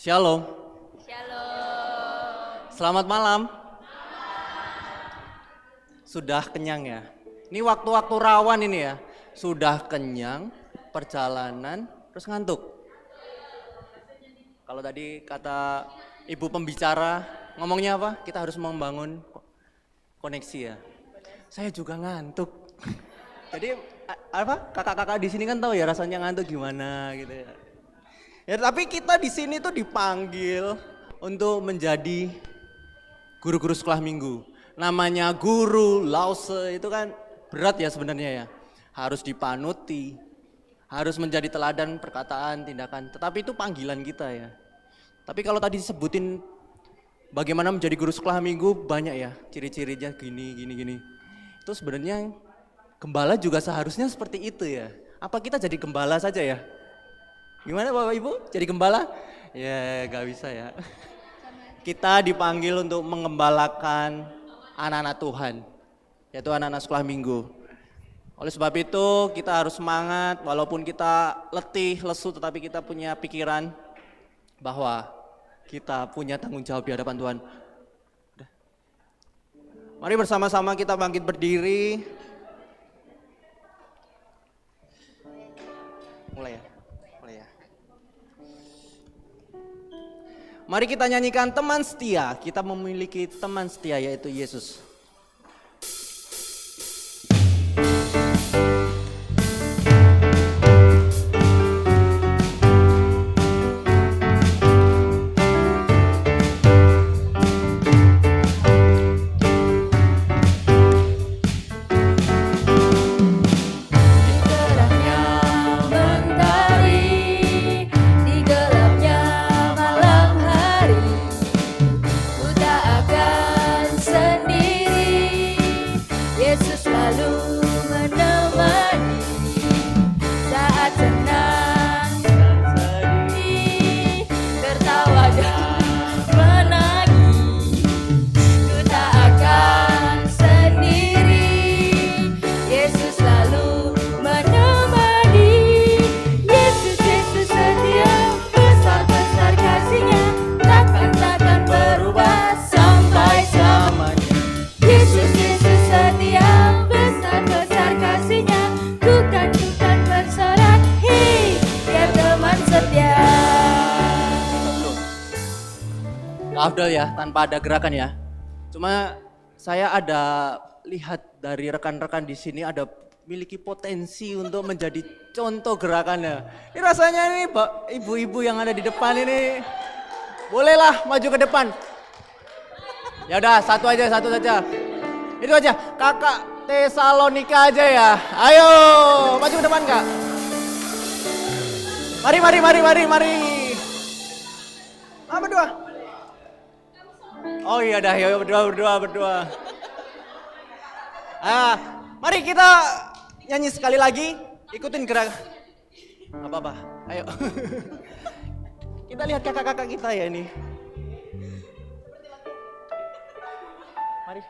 Shalom. Shalom. Selamat malam. Sudah kenyang ya? Ini waktu-waktu rawan ini ya. Sudah kenyang, perjalanan, terus ngantuk. Kalau tadi kata ibu pembicara, ngomongnya apa? Kita harus membangun koneksi ya. Saya juga ngantuk. Jadi apa? Kakak-kakak di sini kan tahu ya rasanya ngantuk gimana gitu ya. Ya tapi kita di sini tuh dipanggil untuk menjadi guru-guru sekolah minggu. Namanya guru, lause itu kan berat ya sebenarnya ya. Harus dipanuti, harus menjadi teladan perkataan, tindakan. Tetapi itu panggilan kita ya. Tapi kalau tadi disebutin bagaimana menjadi guru sekolah minggu banyak ya ciri-cirinya gini. Itu sebenarnya gembala juga seharusnya seperti itu ya. Apa kita jadi gembala saja ya? Gimana Bapak Ibu? Jadi gembala? Ya gak bisa ya. Kita dipanggil untuk mengembalakan anak-anak Tuhan. Yaitu anak-anak sekolah minggu. Oleh sebab itu kita harus semangat walaupun kita letih, lesu tetapi kita punya pikiran bahwa kita punya tanggung jawab di hadapan Tuhan. Mari bersama-sama kita bangkit berdiri. Mulai ya. Mari kita nyanyikan teman setia. Kita memiliki teman setia yaitu Yesus. Afdal ya, tanpa ada gerakan ya. Cuma saya ada lihat dari rekan-rekan di sini ada memiliki potensi untuk menjadi contoh gerakannya. Ini rasanya ini ibu-ibu yang ada di depan ini bolehlah maju ke depan. Ya udah satu saja. Itu aja, Kakak Tesalonika aja ya. Ayo, maju ke depan Kak. Mari. Berdua. Oh iya dah, ya berdua. Mari kita nyanyi sekali lagi, ikutin gerak. Apa? Ayo. Kita lihat kakak-kakak kita ya ini. Mari.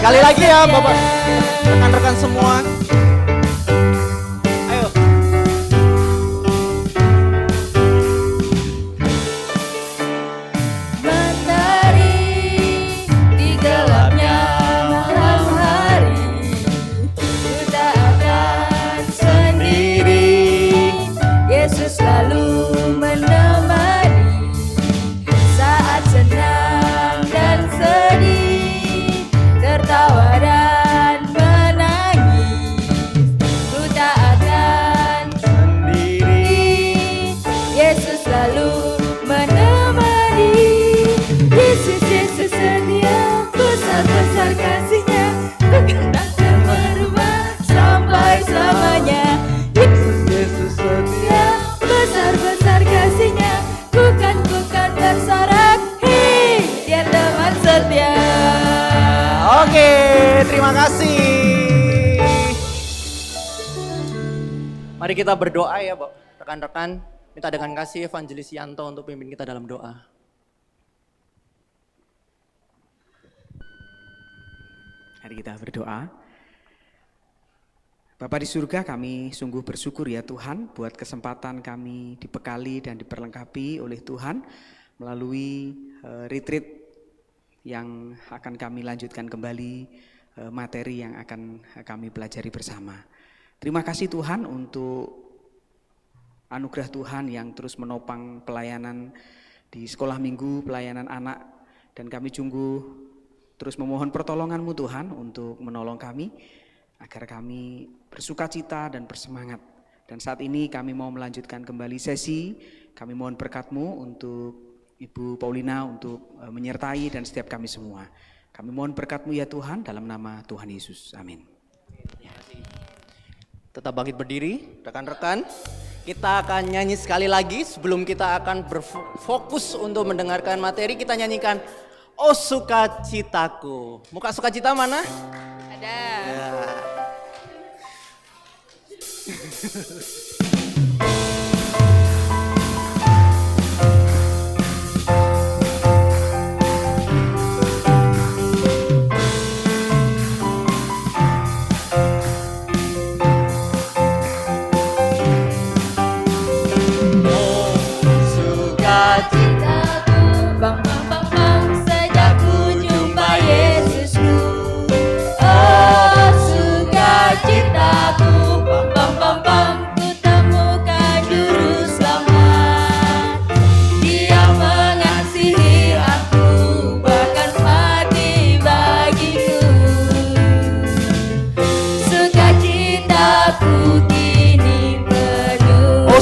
Sekali lagi ya Bapak, rekan-rekan semua. Ayo. Mentari di gelapnya malam hari, ku tak terima kasih. Mari kita berdoa ya, rekan-rekan. Minta dengan kasih Evangelis Yanto untuk pimpin kita dalam doa. Mari kita berdoa. Bapa di surga, kami sungguh bersyukur ya Tuhan buat kesempatan kami dibekali dan diperlengkapi oleh Tuhan melalui retreat yang akan kami lanjutkan kembali, materi yang akan kami pelajari bersama. Terima kasih Tuhan untuk anugerah Tuhan yang terus menopang pelayanan di sekolah minggu, pelayanan anak, dan kami sungguh terus memohon pertolongan-Mu Tuhan untuk menolong kami agar kami bersuka cita dan bersemangat. Dan saat ini kami mau melanjutkan kembali sesi. Kami mohon berkat-Mu untuk Ibu Paulina untuk menyertai dan setiap kami semua. Kami mohon berkat-Mu ya Tuhan dalam nama Tuhan Yesus. Amin. Tetap bangkit berdiri, rekan-rekan. Kita akan nyanyi sekali lagi sebelum kita akan berfokus untuk mendengarkan materi. Kita nyanyikan Oh Sukacitaku. Muka sukacita mana? Ada. Ya.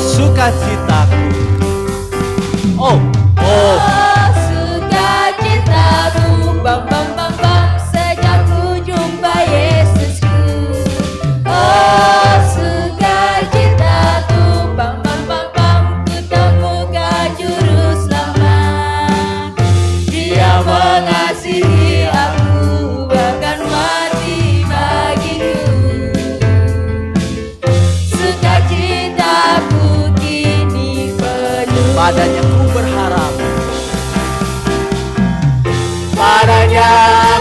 Sukacitaku. Oh, oh. Sukacitaku, bam bam bam bam, sejak ku jumpa Yesusku. Oh, sukacitaku, bam bam bam bam, ku temukan juru selamat. Dia mengasihi aku, bahkan mati bagiku. Sukacitaku padanya ku berharap, padanya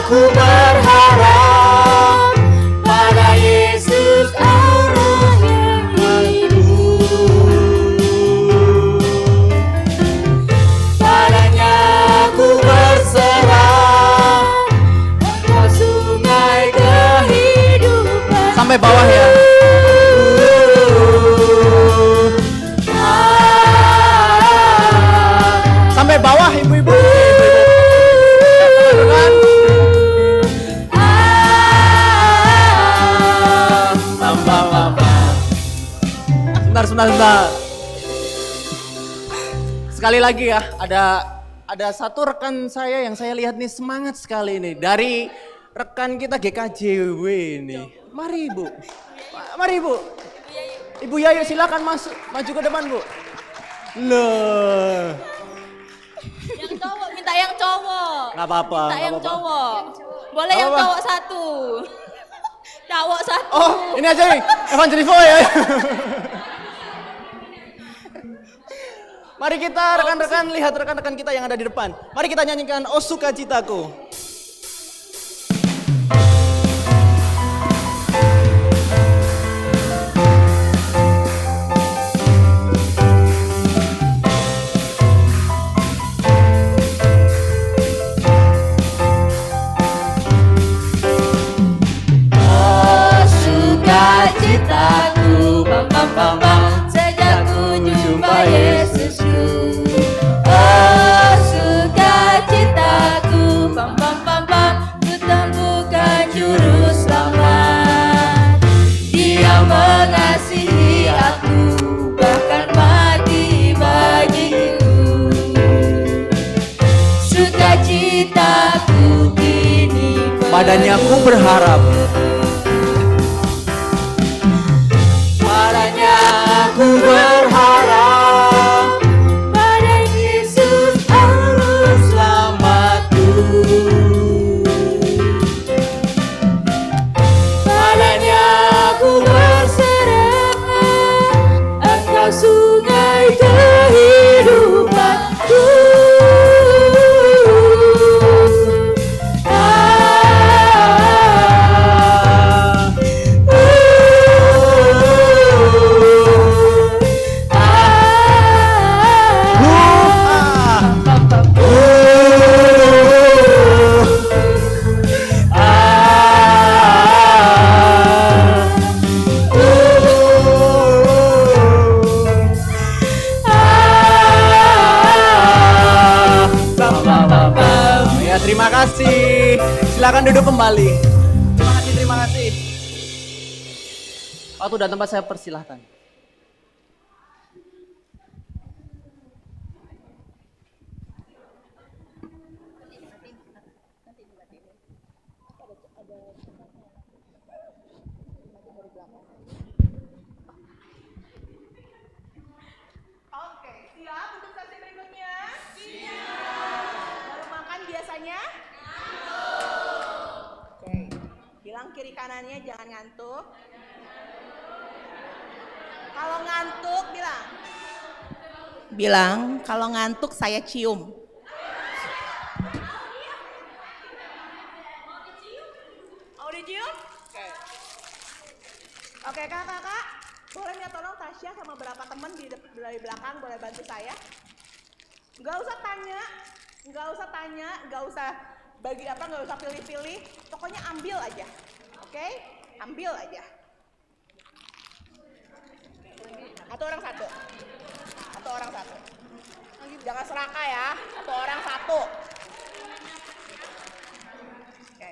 ku berharap, pada Yesus Allah yang hidup. Padanya ku berserah, engkau sungai kehidupan. sampai bawah ya. Sampai bawah ibu-ibu. Sebentar. Sekali lagi ya, ada satu rekan saya yang saya lihat nih semangat sekali nih dari rekan kita GKJW ini. Mari Ibu. Mari Ibu. Ibu Yayu silakan masuk, maju ke depan Bu. Loh. Yang cowok, minta yang cowok. Nggak apa-apa. Minta yang cowok. Boleh Nggak yang apa-apa. cowok satu. Cowok satu. Oh, ini aja nih, Evangelis ya. Mari kita rekan-rekan lihat rekan-rekan kita yang ada di depan. Mari kita nyanyikan Oh Sukacitaku. Sukacitaku, bam bam bam bam, sejak ku jumpa Yesusku. Oh sukacitaku, bam bam bam bam, ku temukan juru selamat. Dia mengasihi aku, bahkan mati bagiku. Sukacitaku kini Padanya ku berharap, aku berharap pada Yesus Allah selamatku. Terima kasih. Silakan duduk kembali. Terima kasih, terima kasih. Waktu dan tempat saya persilahkan. Oke, siap untuk sesi berikutnya? Siap. Baru makan biasanya? Oke, bilang kiri kanannya jangan ngantuk. Kalau ngantuk bilang. Bilang kalau ngantuk saya cium. Mau dicium? Oke. Oke kakak-kakak, boleh minta tolong Tasya sama beberapa teman dari belakang boleh bantu saya? Nggak usah tanya, nggak usah bagi apa, nggak usah pilih-pilih, pokoknya ambil aja, oke? Ambil aja. Atau orang satu. Jangan serakah ya, satu orang satu. Oke.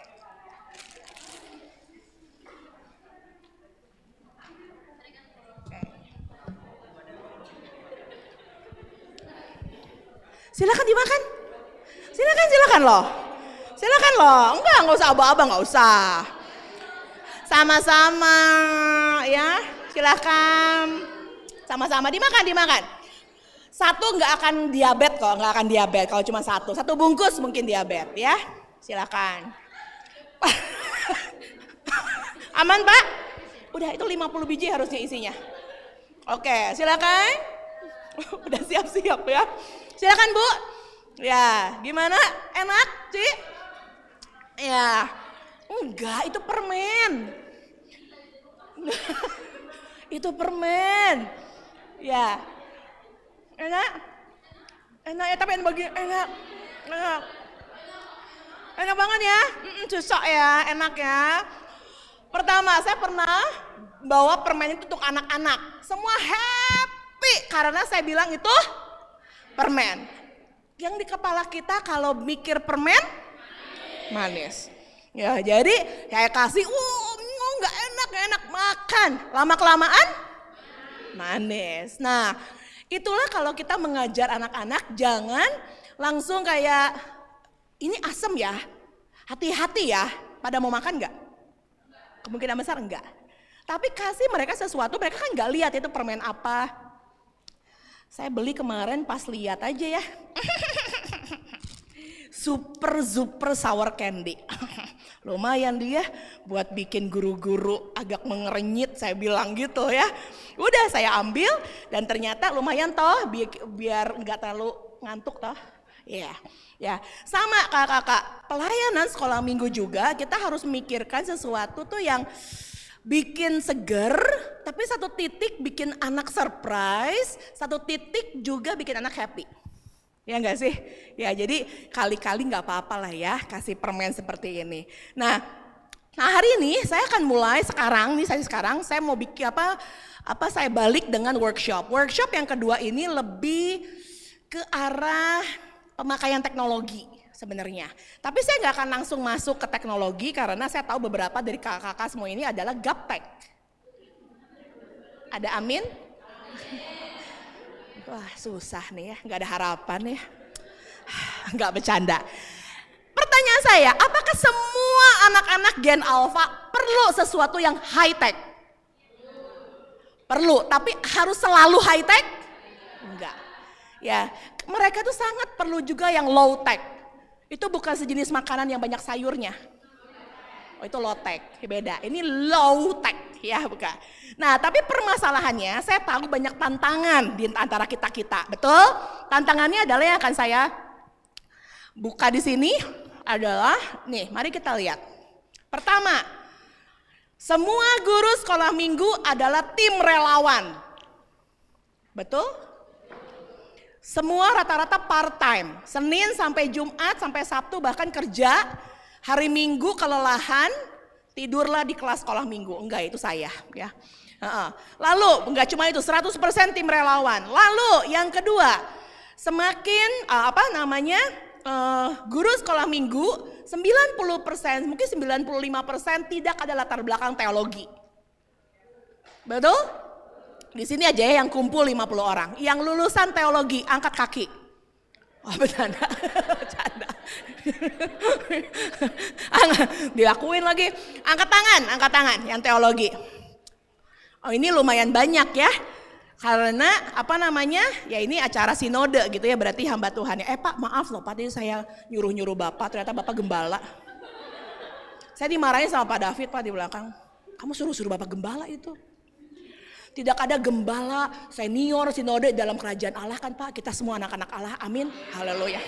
Silakan dimakan. Silakan loh. Enggak usah aba-aba, enggak usah. Sama-sama ya, silakan. Sama-sama dimakan. Satu nggak akan diabetes kok, kalau cuma satu. Satu bungkus mungkin diabetes ya. Silakan. Aman Pak? Udah itu 50 biji harusnya isinya. Oke, silakan. Udah siap-siap ya. Silakan Bu. Ya, gimana? Enak, Ci? Ya. Enggak, itu permen. Itu permen. Ya. Enak ya, tapi enak. Enak banget ya. Cocok ya, enak ya. Pertama, saya pernah bawa permen itu untuk anak-anak. Semua happy karena saya bilang itu permen. Yang di kepala kita kalau mikir permen manis. Ya, jadi saya kasih, nggak enak, makan. Lama-kelamaan manis. Nah, itulah kalau kita mengajar anak-anak jangan langsung kayak ini asam ya. Hati-hati ya. Pada mau makan nggak? Kemungkinan besar enggak. Tapi kasih mereka sesuatu, mereka kan nggak lihat itu permen apa. Saya beli kemarin pas lihat aja ya. Super sour candy. Lumayan dia buat bikin guru-guru agak mengerenyit, saya bilang gitu ya. Udah saya ambil dan ternyata lumayan toh biar nggak terlalu ngantuk toh. Iya. Ya, sama kakak-kakak, pelayanan sekolah minggu juga kita harus memikirkan sesuatu tuh yang bikin seger, tapi satu titik bikin anak surprise, satu titik juga bikin anak happy. Ya enggak sih? Ya jadi kali-kali nggak apa-apa lah ya kasih permen seperti ini. Nah hari ini saya akan mulai sekarang saya mau bikin saya balik dengan workshop. Workshop yang kedua ini lebih ke arah pemakaian teknologi sebenarnya. Tapi saya nggak akan langsung masuk ke teknologi karena saya tahu beberapa dari kakak-kakak semua ini adalah gaptek. Ada amin? Wah susah nih ya, nggak ada harapan ya. Nggak bercanda. Pertanyaan saya, apakah semua anak-anak Gen Alpha perlu sesuatu yang high tech? Perlu, tapi harus selalu high tech? Enggak. Ya, mereka tuh sangat perlu juga yang low tech. Itu bukan sejenis makanan yang banyak sayurnya. Oh itu low tech, beda. Ini low tech ya bukan. Nah tapi permasalahannya saya tahu banyak tantangan di antara kita-kita, betul? Tantangannya adalah yang akan saya buka di sini adalah, nih mari kita lihat. Pertama, semua guru sekolah minggu adalah tim relawan. Betul? Semua rata-rata part time, Senin sampai Jumat sampai Sabtu bahkan kerja. Hari Minggu kelelahan, tidurlah di kelas sekolah minggu. Enggak, itu saya ya. Lalu enggak cuma itu, 100% tim relawan. Lalu yang kedua, semakin guru sekolah minggu 90%, mungkin 95% tidak ada latar belakang teologi. Betul? Di sini aja ya yang kumpul 50 orang. Yang lulusan teologi, angkat kaki. Oh bercanda, bercanda. Dilakuin lagi. Angkat tangan yang teologi. Oh ini lumayan banyak ya. Karena ya ini acara sinode gitu ya, berarti hamba Tuhan ya. Pak maaf loh Pak, tadi saya nyuruh Bapak, ternyata Bapak gembala. Saya dimarahin sama Pak David Pak di belakang. Kamu suruh Bapak gembala itu. Tidak ada gembala senior sinode dalam kerajaan Allah kan Pak, kita semua anak-anak Allah, amin, haleluya.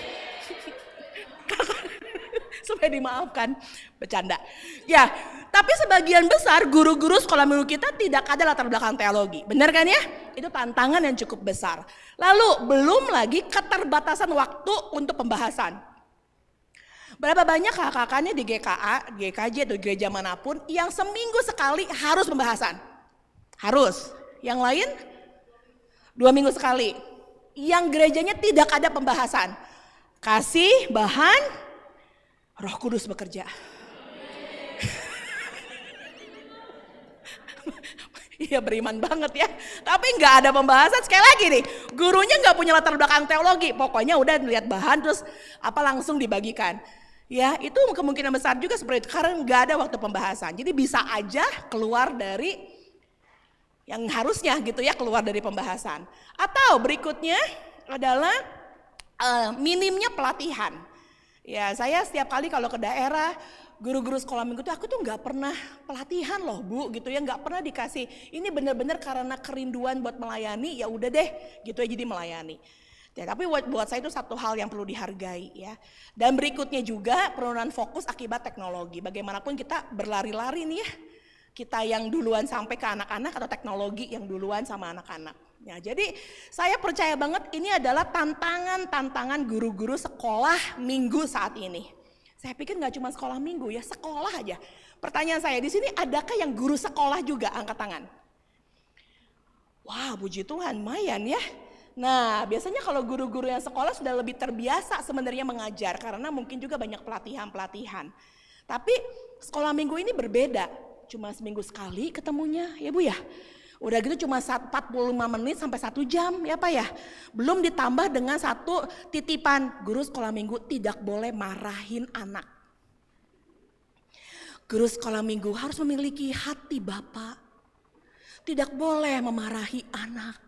Supaya dimaafkan, bercanda. Ya, tapi sebagian besar guru-guru sekolah minggu kita tidak ada latar belakang teologi. Benar kan ya? Itu tantangan yang cukup besar. Lalu belum lagi keterbatasan waktu untuk pembahasan. Berapa banyak kakak-kakaknya di GKA, GKJ atau gereja manapun yang seminggu sekali harus pembahasan? Harus. Yang lain 2 minggu sekali. Yang gerejanya tidak ada pembahasan. Kasih bahan, Roh Kudus bekerja. Iya beriman banget ya. Tapi nggak ada pembahasan. Sekali lagi nih, gurunya nggak punya latar belakang teologi. Pokoknya udah lihat bahan terus langsung dibagikan. Ya itu kemungkinan besar juga seperti itu. Karena nggak ada waktu pembahasan. Jadi bisa aja keluar dari yang harusnya gitu ya, keluar dari pembahasan. Atau berikutnya adalah minimnya pelatihan. Ya saya setiap kali kalau ke daerah guru-guru sekolah minggu tuh aku tuh nggak pernah pelatihan loh Bu gitu ya, nggak pernah dikasih. Ini benar-benar karena kerinduan buat melayani, ya udah deh gitu ya, jadi melayani. Ya, tapi buat saya itu satu hal yang perlu dihargai ya. Dan berikutnya juga penurunan fokus akibat teknologi. Bagaimanapun kita berlari-lari nih ya. Kita yang duluan sampai ke anak-anak atau teknologi yang duluan sama anak-anak. Ya, jadi saya percaya banget ini adalah tantangan guru-guru sekolah minggu saat ini. Saya pikir nggak cuma sekolah minggu ya, sekolah aja. Pertanyaan saya di sini, adakah yang guru sekolah juga? Angkat tangan. Wah, puji Tuhan, lumayan ya. Nah, biasanya kalau guru-guru yang sekolah sudah lebih terbiasa sebenarnya mengajar karena mungkin juga banyak pelatihan. Tapi sekolah minggu ini berbeda. Cuma seminggu sekali ketemunya ya Bu ya. Udah gitu cuma 45 menit sampai 1 jam ya Pak ya. Belum ditambah dengan satu titipan, guru sekolah minggu tidak boleh marahin anak. Guru sekolah minggu harus memiliki hati Bapak. Tidak boleh memarahi anak.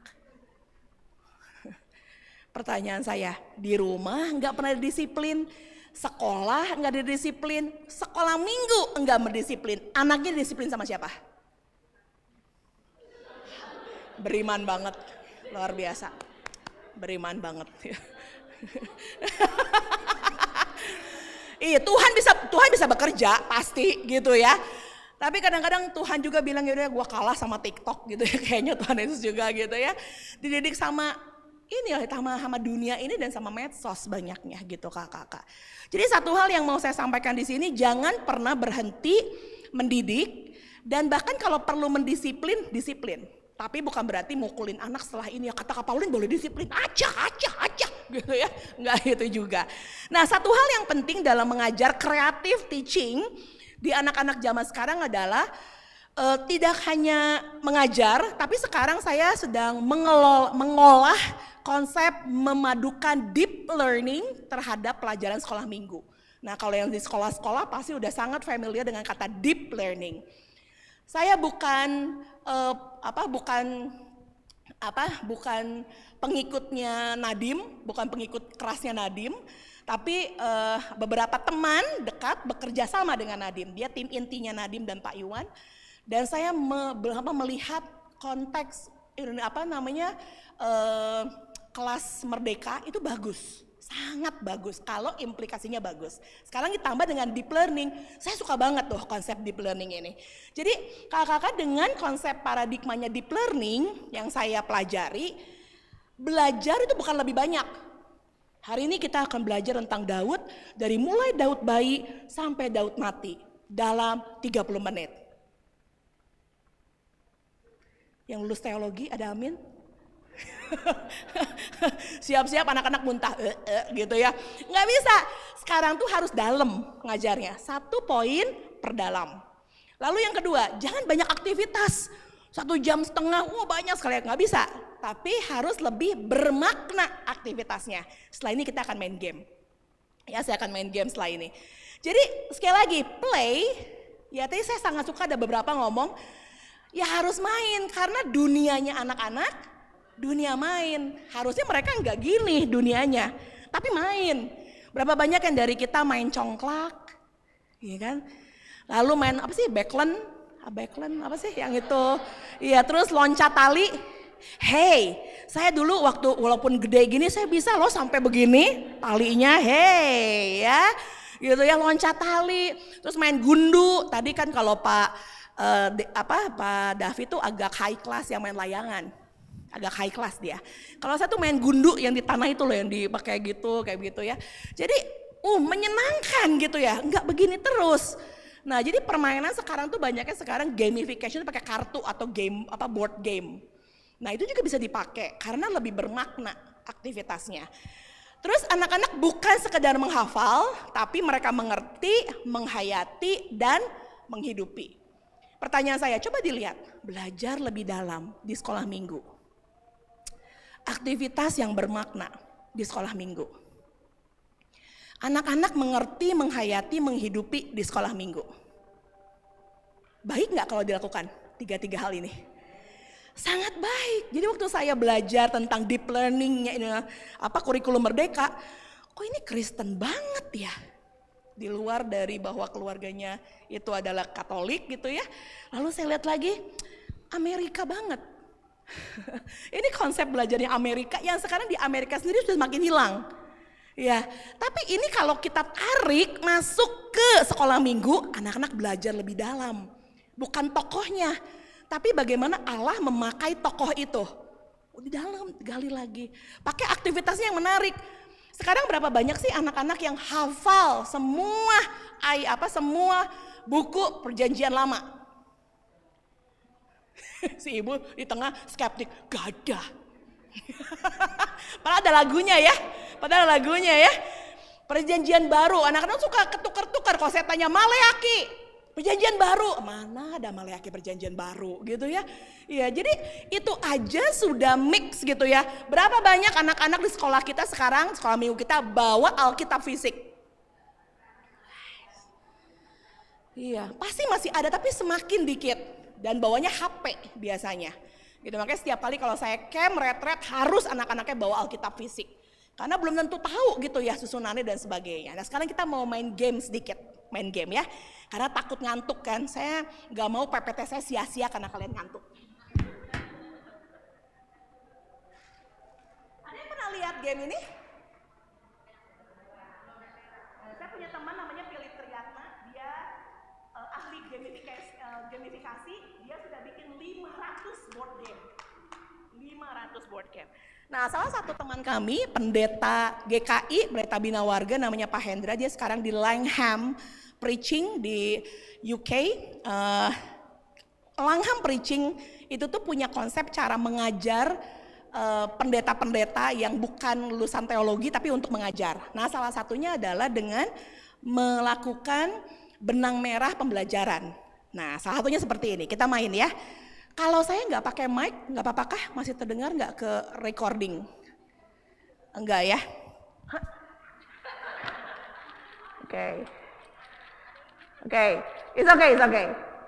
Pertanyaan saya, di rumah nggak pernah disiplin, sekolah nggak didisiplin, sekolah minggu nggak berdisiplin, anaknya disiplin sama siapa? Beriman banget, luar biasa, beriman banget. Iya Tuhan bisa bekerja pasti gitu ya. Tapi kadang-kadang Tuhan juga bilang yaudah gue kalah sama TikTok gitu ya, kayaknya Tuhan Yesus juga gitu ya. Dididik sama ini lah, sama dunia ini dan sama medsos banyaknya gitu kakak-kakak. Jadi satu hal yang mau saya sampaikan di sini, jangan pernah berhenti mendidik dan bahkan kalau perlu disiplin. Tapi bukan berarti mukulin anak setelah ini ya, kata Kak Pauline boleh disiplin, acak gitu ya, enggak gitu juga. Nah satu hal yang penting dalam mengajar creative teaching di anak-anak zaman sekarang adalah tidak hanya mengajar, tapi sekarang saya sedang mengolah konsep memadukan deep learning terhadap pelajaran sekolah minggu. Nah kalau yang di sekolah-sekolah pasti udah sangat familiar dengan kata deep learning. Saya bukan pengikutnya Nadim, bukan pengikut kerasnya Nadim, tapi beberapa teman dekat bekerja sama dengan Nadim. Dia tim intinya Nadim dan Pak Iwan. Dan saya melihat konteks kelas merdeka itu bagus. Sangat bagus kalau implikasinya bagus. Sekarang ditambah dengan deep learning. Saya suka banget tuh konsep deep learning ini. Jadi kakak-kakak dengan konsep paradigmanya deep learning yang saya pelajari, belajar itu bukan lebih banyak. Hari ini kita akan belajar tentang Daud dari mulai Daud bayi sampai Daud mati dalam 30 menit. Yang lulus teologi ada amin? Siap-siap anak-anak muntah, gitu ya. Nggak bisa, sekarang tuh harus dalam ngajarnya. 1 poin perdalam. Lalu yang kedua, jangan banyak aktivitas. 1,5 jam, banyak sekali, nggak bisa. Tapi harus lebih bermakna aktivitasnya. Setelah ini kita akan main game. Ya, saya akan main game setelah ini. Jadi sekali lagi, play, ya tadi saya sangat suka ada beberapa ngomong, ya harus main karena dunianya anak-anak, dunia main. Harusnya mereka nggak gini dunianya, tapi main. Berapa banyak yang dari kita main congklak, ya kan? Lalu main apa sih, backland apa sih yang itu? Iya, terus loncat tali. Hey, saya dulu waktu walaupun gede gini saya bisa loh sampai begini talinya. Hey, ya, gitu ya, loncat tali. Terus main gundu. Tadi kan kalau Pak David tuh agak high class yang main layangan. Agak high class dia. Kalau saya tuh main gundu yang di tanah itu loh, yang dipakai gitu, kayak gitu ya. Jadi, menyenangkan gitu ya, nggak begini terus. Nah, jadi permainan sekarang tuh banyaknya sekarang gamification pakai kartu atau game board game. Nah, itu juga bisa dipakai karena lebih bermakna aktivitasnya. Terus anak-anak bukan sekedar menghafal, tapi mereka mengerti, menghayati, dan menghidupi. Pertanyaan saya, coba dilihat, belajar lebih dalam di sekolah minggu. Aktivitas yang bermakna di sekolah minggu. Anak-anak mengerti, menghayati, menghidupi di sekolah minggu. Baik nggak kalau dilakukan 3 hal ini? Sangat baik. Jadi waktu saya belajar tentang deep learningnya ini, kurikulum merdeka, kok ini Kristen banget ya? Di luar dari bahwa keluarganya itu adalah Katolik gitu ya. Lalu saya lihat lagi, Amerika banget. Ini konsep belajarnya Amerika yang sekarang di Amerika sendiri sudah makin hilang. Ya, tapi ini kalau kita tarik masuk ke sekolah minggu, anak-anak belajar lebih dalam. Bukan tokohnya, tapi bagaimana Allah memakai tokoh itu. Di dalam, gali lagi. Pakai aktivitasnya yang menarik. Sekarang berapa banyak sih anak-anak yang hafal semua semua buku Perjanjian Lama? Si ibu di tengah skeptik, gak ada. Padahal ada lagunya ya. Perjanjian Baru, anak-anak suka ketukar-tukar. Kalau saya tanya Maleaki, Perjanjian Baru, mana ada Maleaki Perjanjian Baru gitu ya. Iya, jadi itu aja sudah mix gitu ya. Berapa banyak anak-anak di sekolah kita sekarang, sekolah minggu kita bawa Alkitab fisik? Iya, pasti masih ada tapi semakin dikit. Dan bawanya HP biasanya. Gitu, makanya setiap kali kalau saya camp, retret harus anak-anaknya bawa Alkitab fisik. Karena belum tentu tahu gitu ya susunannya dan sebagainya. Nah, sekarang kita mau main game sedikit, main game ya. Karena takut ngantuk kan, saya gak mau PPT saya sia-sia karena kalian ngantuk. Ada yang pernah lihat game ini? Saya punya teman namanya Philip Triatna, dia ahli gamifikasi, dia sudah bikin 500 board game. 500 board game. Nah, salah satu teman kami, pendeta GKI, pendeta Bina Warga namanya Pak Hendra, dia sekarang di Langham Preaching di UK. Langham Preaching itu tuh punya konsep cara mengajar pendeta-pendeta yang bukan lulusan teologi tapi untuk mengajar. Nah, salah satunya adalah dengan melakukan benang merah pembelajaran. Nah, salah satunya seperti ini, kita main ya. Kalau saya nggak pakai mic, nggak apa-apakah? Masih terdengar nggak ke recording? Enggak ya? Oke, it's okay.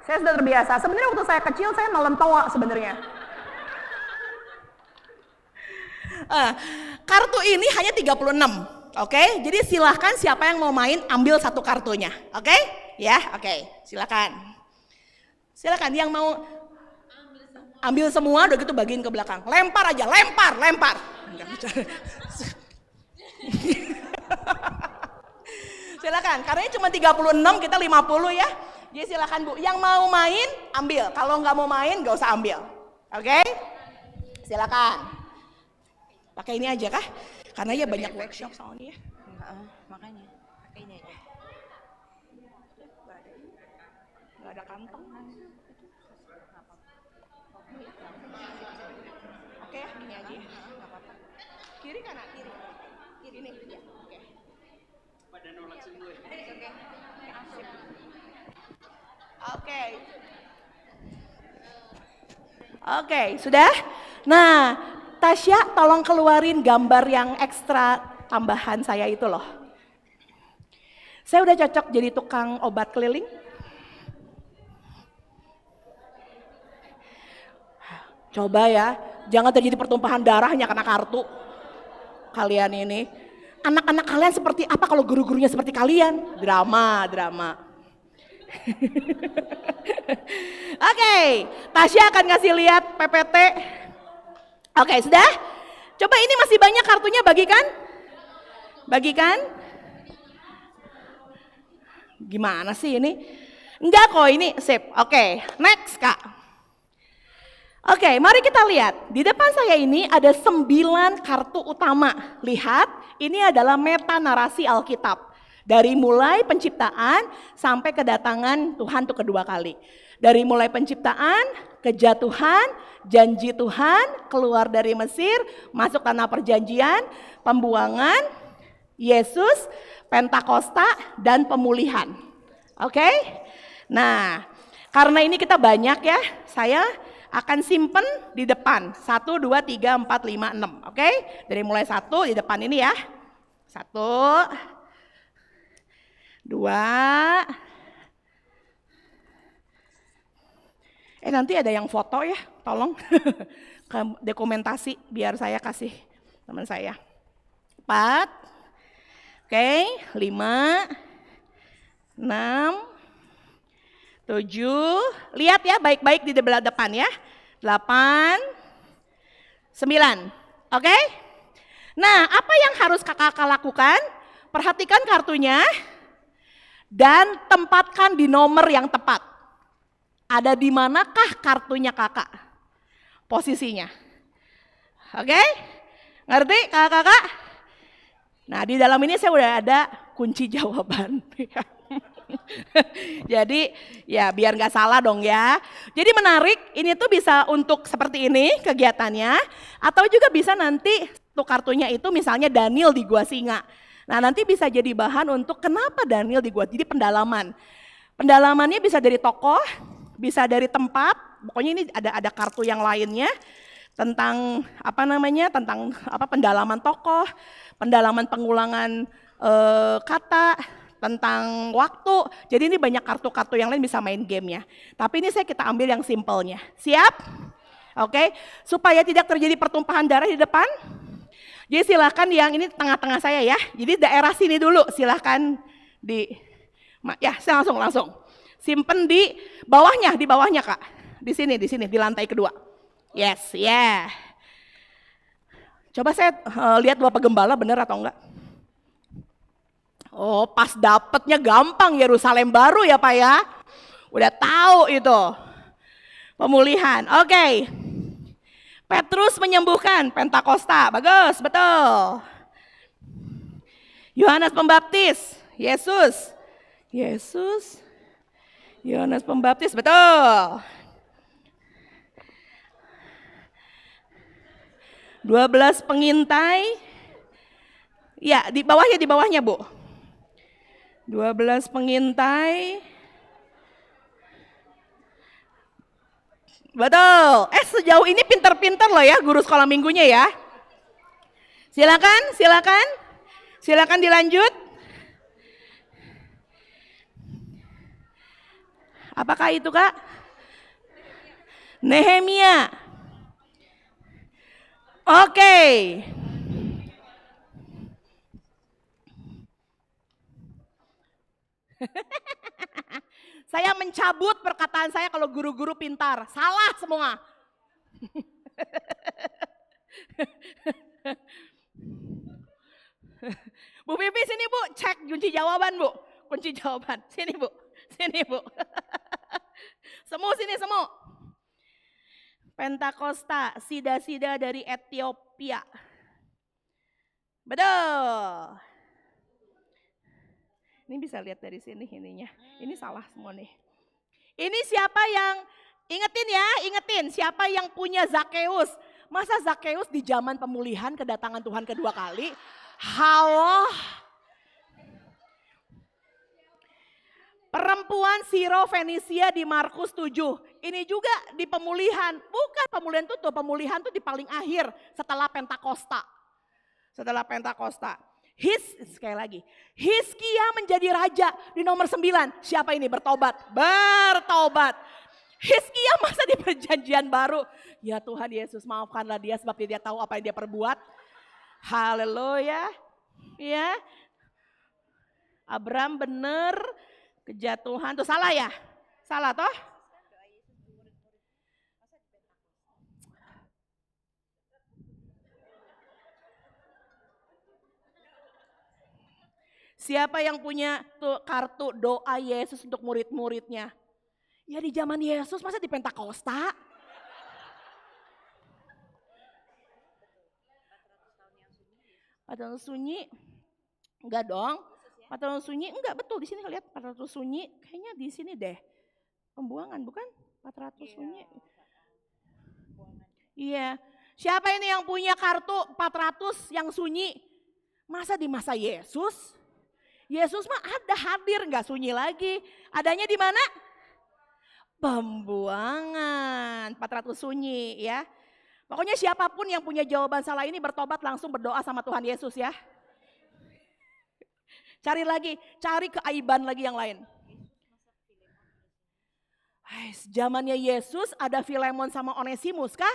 Saya sudah terbiasa. Sebenarnya waktu saya kecil saya melentoa sebenarnya. Kartu ini hanya 36, oke? Jadi silahkan siapa yang mau main ambil satu kartunya, oke? Ya, oke, silakan. Silakan yang mau ambil semua, udah gitu bagiin ke belakang. Lempar aja, lempar. Enggak bicara. Silakan, karena ini cuma 36, kita 50 ya. Jadi silakan Bu, yang mau main ambil. Kalau nggak mau main nggak usah ambil. Oke? Silakan. Pakai ini aja kah? Karena ya banyak workshop soalnya. Makanya pakai ini aja. Nggak ada kantong. Oke, ini aja. Kiri kanan? Kiri. Kiri nih. Ya, oke. Pada nolak semua. Oke. Oke, sudah? Nah, Tasya tolong keluarin gambar yang ekstra tambahan saya itu loh. Saya udah cocok jadi tukang obat keliling. Coba ya, jangan terjadi pertumpahan darah hanya karena kartu. Kalian ini, anak-anak kalian seperti apa kalau guru-gurunya seperti kalian? Drama. Oke, Tasya akan ngasih lihat PPT. Oke, sudah? Coba ini masih banyak kartunya, bagikan. Bagikan. Gimana sih ini? Enggak kok, ini sip. Oke, next Kak. Oke, mari kita lihat. Di depan saya ini ada 9 kartu utama. Lihat, ini adalah meta narasi Alkitab. Dari mulai penciptaan sampai kedatangan Tuhan untuk kedua kali. Dari mulai penciptaan, kejatuhan, janji Tuhan, keluar dari Mesir, masuk tanah perjanjian, pembuangan, Yesus, Pentakosta, dan pemulihan. Oke? Nah, karena ini kita banyak ya, saya akan simpen di depan. 1, 2, 3, 4, 5, 6. Oke? Dari mulai 1 di depan ini ya. 1, 2. Nanti ada yang foto ya, tolong. Dokumentasi biar saya kasih teman saya. 4. Oke, 5. 6. 7. Lihat ya baik-baik di sebelah depan ya. 8. 9. Oke? Nah, apa yang harus kakak-kakak lakukan? Perhatikan kartunya dan tempatkan di nomor yang tepat. Ada di manakah kartunya kakak? Posisinya. Oke? Ngerti kakak-kakak? Nah, di dalam ini saya udah ada kunci jawaban. Jadi ya biar nggak salah dong ya. Jadi menarik, ini tuh bisa untuk seperti ini kegiatannya. Atau juga bisa nanti tuh kartunya itu misalnya Daniel di Gua Singa. Nah nanti bisa jadi bahan untuk kenapa Daniel di Gua, jadi pendalaman. Pendalamannya bisa dari tokoh, bisa dari tempat, pokoknya ini ada kartu yang lainnya. Tentang tentang pendalaman tokoh, pendalaman pengulangan kata, tentang waktu. Jadi ini banyak kartu-kartu yang lain bisa main game ya. Tapi ini kita ambil yang simpelnya. Siap? Oke, supaya tidak terjadi pertumpahan darah di depan. Jadi silakan yang ini tengah-tengah saya ya. Jadi daerah sini dulu silahkan langsung. Simpen di bawahnya Kak. Di sini di lantai kedua. Yes, yeah. Coba saya lihat Bapak Gembala benar atau enggak. Oh, pas dapetnya gampang, Yerusalem baru ya Pak ya. Udah tahu itu. Pemulihan. Oke. Petrus menyembuhkan, Pentakosta. Bagus, betul. Yohanes Pembaptis, Yesus. Yohanes Pembaptis, betul. 12 pengintai. Ya, di bawahnya Bu. 12 pengintai. Betul. Sejauh ini pinter-pinter loh ya guru sekolah minggunya ya. Silakan dilanjut. Apakah itu Kak? Nehemia. Oke. Saya mencabut perkataan saya kalau guru-guru pintar. Salah semua. Bu Pipi sini Bu, cek kunci jawaban Bu. Kunci jawaban, sini Bu. Semu sini semu. Pentakosta, sida-sida dari Ethiopia. Betul. Ini bisa lihat dari sini ininya. Ini salah semua nih. Ini siapa yang, ingetin siapa yang punya Zakeus. Masa Zakheus di zaman pemulihan kedatangan Tuhan kedua kali? Halo. Perempuan Siro Fenisia di Markus 7. Ini juga di pemulihan. Bukan pemulihan tuh, pemulihan tuh di paling akhir setelah Pentakosta. Setelah Pentakosta. Sekali lagi. Hizkia menjadi raja di nomor 9. Siapa ini bertobat? Bertobat. Hizkia masa di perjanjian baru. Ya Tuhan Yesus, maafkanlah dia sebab dia tahu apa yang dia perbuat. Haleluya. Ya. Abraham benar. Kejatuhan tuh salah ya? Salah toh? Siapa yang punya tuh kartu doa Yesus untuk murid-muridnya? Ya di zaman Yesus masa di Pentakosta? Padahal sunyi? Enggak dong. 400 sunyi, enggak betul di sini lihat 400 sunyi, kayaknya di sini deh. Pembuangan bukan? 400 sunyi. Iya. Siapa ini yang punya kartu 400 yang sunyi? Masa di masa Yesus? Yesus mah ada hadir, enggak sunyi lagi. Adanya di mana? Pembuangan, 400 sunyi ya. Pokoknya siapapun yang punya jawaban salah ini bertobat langsung berdoa sama Tuhan Yesus ya. Cari lagi, cari keaiban lagi yang lain. Zamannya Yesus ada Filemon sama Onesimus kah?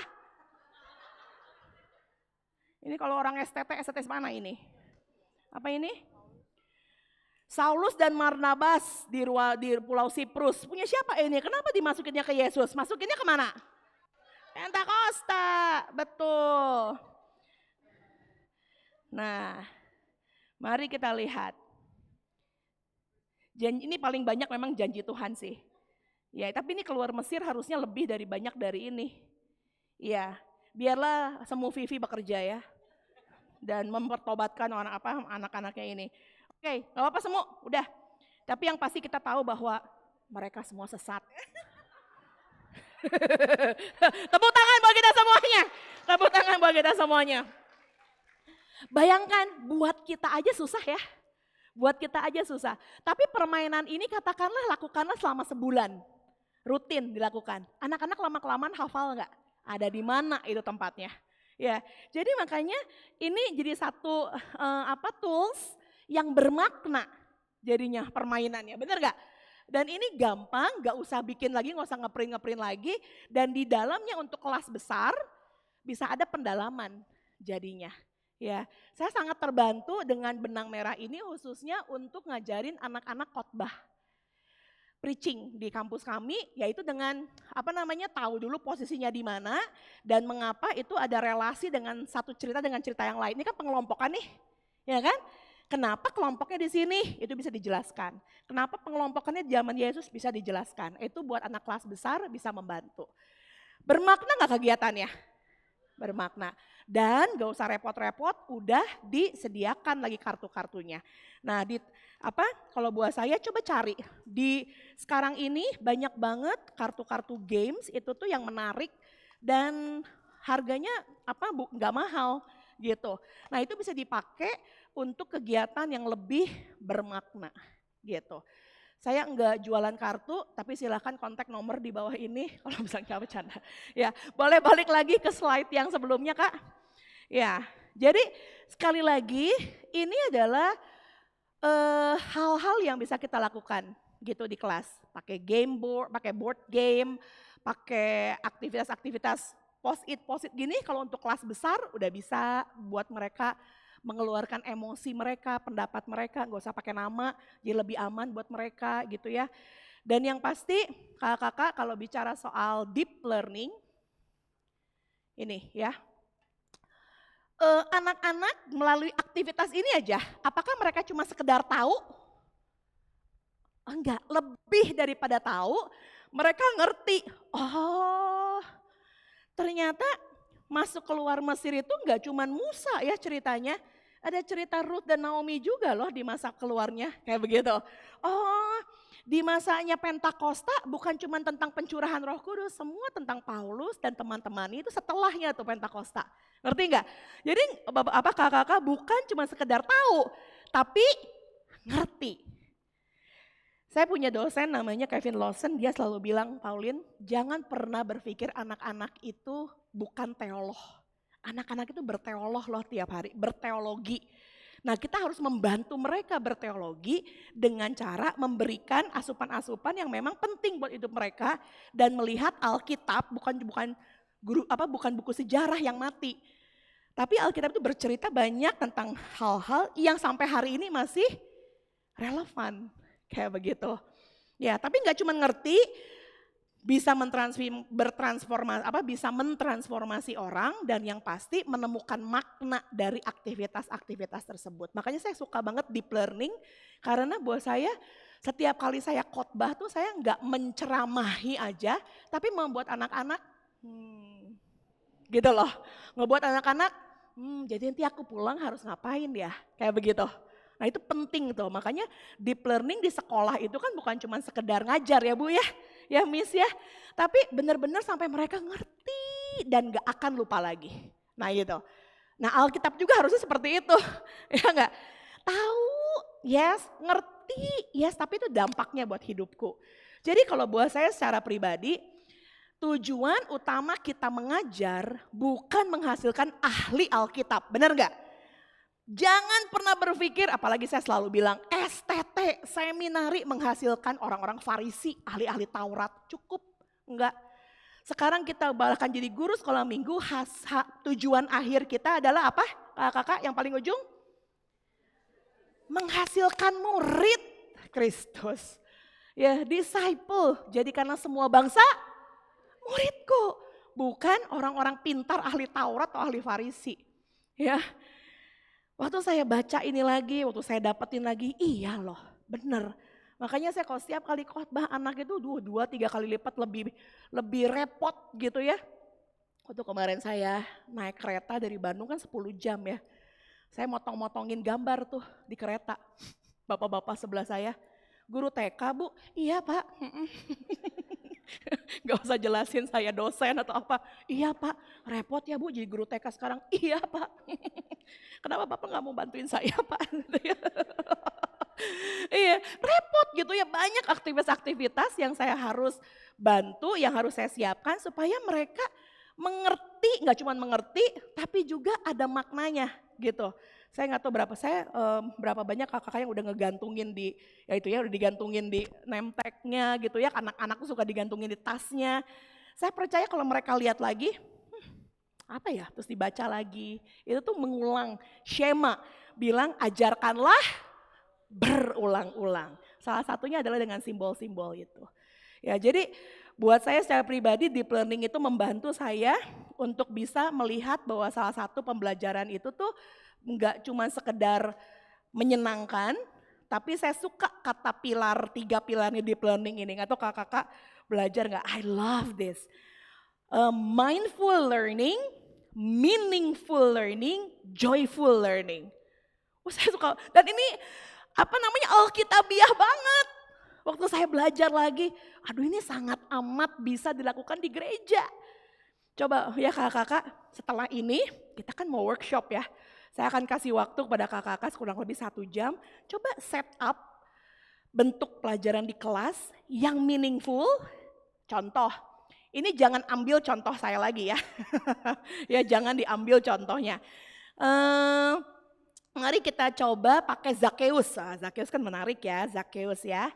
Ini kalau orang STT mana ini? Apa ini? Saulus dan Barnabas di Pulau Siprus. Punya siapa ini? Kenapa dimasukinnya ke Yesus? Masukinnya kemana? Pentakosta, betul. Nah, mari kita lihat. Ini paling banyak memang janji Tuhan sih. Ya, tapi ini keluar Mesir harusnya lebih dari banyak dari ini. Ya, biarlah semu Vivi bekerja ya. Dan mempertobatkan anak-anaknya ini. Oke, gak apa-apa semu, udah. Tapi yang pasti kita tahu bahwa mereka semua sesat. Tepuk tangan buat kita semuanya. Tepuk tangan buat kita semuanya. Bayangkan buat kita aja susah ya. Buat kita aja susah. Tapi permainan ini lakukanlah selama sebulan. Rutin dilakukan. Anak-anak lama-kelamaan hafal nggak? Ada di mana itu tempatnya? Ya, jadi makanya ini jadi satu tools yang bermakna jadinya permainannya. Bener nggak? Dan ini gampang, nggak usah bikin lagi, nggak usah ngeprint lagi. Dan di dalamnya untuk kelas besar bisa ada pendalaman jadinya. Ya, saya sangat terbantu dengan benang merah ini khususnya untuk ngajarin anak-anak khotbah. Preaching di kampus kami yaitu dengan tahu dulu posisinya di mana dan mengapa itu ada relasi dengan satu cerita dengan cerita yang lain. Ini kan pengelompokan nih. Ya kan? Kenapa kelompoknya di sini? Itu bisa dijelaskan. Kenapa pengelompokannya di zaman Yesus bisa dijelaskan. Itu buat anak kelas besar bisa membantu. Bermakna nggak kegiatannya? Bermakna. Dan gak usah repot-repot, udah disediakan lagi kartu-kartunya. Nah, kalau buat saya coba cari. Di sekarang ini banyak banget kartu-kartu games itu tuh yang menarik dan harganya nggak mahal gitu. Nah, itu bisa dipakai untuk kegiatan yang lebih bermakna gitu. Saya enggak jualan kartu, tapi silakan kontak nomor di bawah ini kalau misalnya nggak bercanda. Ya, boleh balik lagi ke slide yang sebelumnya Kak. Ya, jadi sekali lagi ini adalah hal-hal yang bisa kita lakukan gitu di kelas. Pakai board game, pakai aktivitas-aktivitas post-it gini kalau untuk kelas besar udah bisa buat mereka mengeluarkan emosi mereka, pendapat mereka, nggak usah pakai nama, jadi lebih aman buat mereka gitu ya. Dan yang pasti kakak-kakak kalau bicara soal deep learning, ini ya, anak-anak melalui aktivitas ini aja, apakah mereka cuma sekedar tahu? Enggak, lebih daripada tahu, mereka ngerti, oh ternyata masuk keluar Mesir itu enggak cuma Musa ya ceritanya. Ada cerita Ruth dan Naomi juga loh di masa keluarnya kayak begitu. Oh Di masanya Pentakosta bukan cuma tentang pencurahan Roh Kudus, semua tentang Paulus dan teman-teman itu setelahnya tuh Pentakosta. Ngerti nggak? Jadi kakak-kakak bukan cuma sekedar tahu, tapi ngerti. Saya punya dosen namanya Kevin Lawson, dia selalu bilang, Pauline, jangan pernah berpikir anak-anak itu bukan teolog. Anak-anak itu berteolog loh tiap hari, berteologi. Nah kita harus membantu mereka berteologi dengan cara memberikan asupan-asupan yang memang penting buat hidup mereka dan melihat Alkitab bukan buku sejarah yang mati. Tapi Alkitab itu bercerita banyak tentang hal-hal yang sampai hari ini masih relevan kayak begitu. Ya, tapi nggak cuma ngerti, bisa mentransformasi orang dan yang pasti menemukan makna dari aktivitas-aktivitas tersebut. Makanya saya suka banget deep learning karena buat saya setiap kali saya khotbah tuh saya nggak menceramahi aja, tapi membuat anak-anak gitu loh, ngebuat anak-anak jadi nanti aku pulang harus ngapain ya, kayak begitu. Nah itu penting tuh, makanya deep learning di sekolah itu kan bukan cuma sekedar ngajar ya Bu ya Miss ya. Tapi benar-benar sampai mereka ngerti dan gak akan lupa lagi. Nah gitu. Nah Alkitab juga harusnya seperti itu, ya enggak? Tahu, yes, ngerti, yes, tapi itu dampaknya buat hidupku. Jadi kalau buat saya secara pribadi, tujuan utama kita mengajar bukan menghasilkan ahli Alkitab, benar enggak? Jangan pernah berpikir, apalagi saya selalu bilang STT, seminari menghasilkan orang-orang Farisi, ahli-ahli Taurat, cukup enggak. Sekarang kita bahkan jadi guru sekolah minggu, tujuan akhir kita adalah apa? Kakak yang paling ujung? Menghasilkan murid Kristus. Ya, disciple, jadikanlah semua bangsa muridku. Bukan orang-orang pintar ahli Taurat atau ahli Farisi. Ya. Waktu saya baca ini lagi, waktu saya dapetin lagi, iya loh, bener. Makanya saya kalau setiap kali khotbah anak itu 2-3 kali lipat lebih repot gitu ya. Waktu kemarin saya naik kereta dari Bandung kan 10 jam ya. Saya motong-motongin gambar tuh di kereta. Bapak-bapak sebelah saya, guru TK Bu, iya Pak. Gak usah jelasin saya dosen atau apa. Iya Pak, repot ya Bu jadi guru TK sekarang. Iya Pak. Kenapa Bapak gak mau bantuin saya Pak? Iya, repot gitu ya. Banyak aktivitas-aktivitas yang saya harus bantu, yang harus saya siapkan supaya mereka mengerti, gak cuma mengerti, tapi juga ada maknanya gitu. Saya nggak tahu berapa banyak kakak yang udah ngegantungin udah digantungin di name tag-nya gitu ya, anak-anak tuh suka digantungin di tasnya. Saya percaya kalau mereka lihat lagi, apa ya, terus dibaca lagi, itu tuh mengulang skema, bilang ajarkanlah berulang-ulang. Salah satunya adalah dengan simbol-simbol itu. Ya jadi buat saya secara pribadi deep learning itu membantu saya untuk bisa melihat bahwa salah satu pembelajaran itu tuh enggak cuma sekedar menyenangkan, tapi saya suka kata 3 pilarnya deep learning ini. Atau kakak-kakak belajar enggak? I love this. Mindful learning, meaningful learning, joyful learning. Saya suka, dan ini Alkitabiah banget. Waktu saya belajar lagi, aduh ini sangat amat bisa dilakukan di gereja. Coba ya kakak-kakak, setelah ini kita kan mau workshop ya. Saya akan kasih waktu kepada kakak-kakak kurang lebih 1 jam. Coba set up bentuk pelajaran di kelas yang meaningful. Contoh, ini jangan ambil contoh saya lagi ya. Ya jangan diambil contohnya. Mari kita coba pakai Zakheus. Zakheus kan menarik ya, Zakheus ya.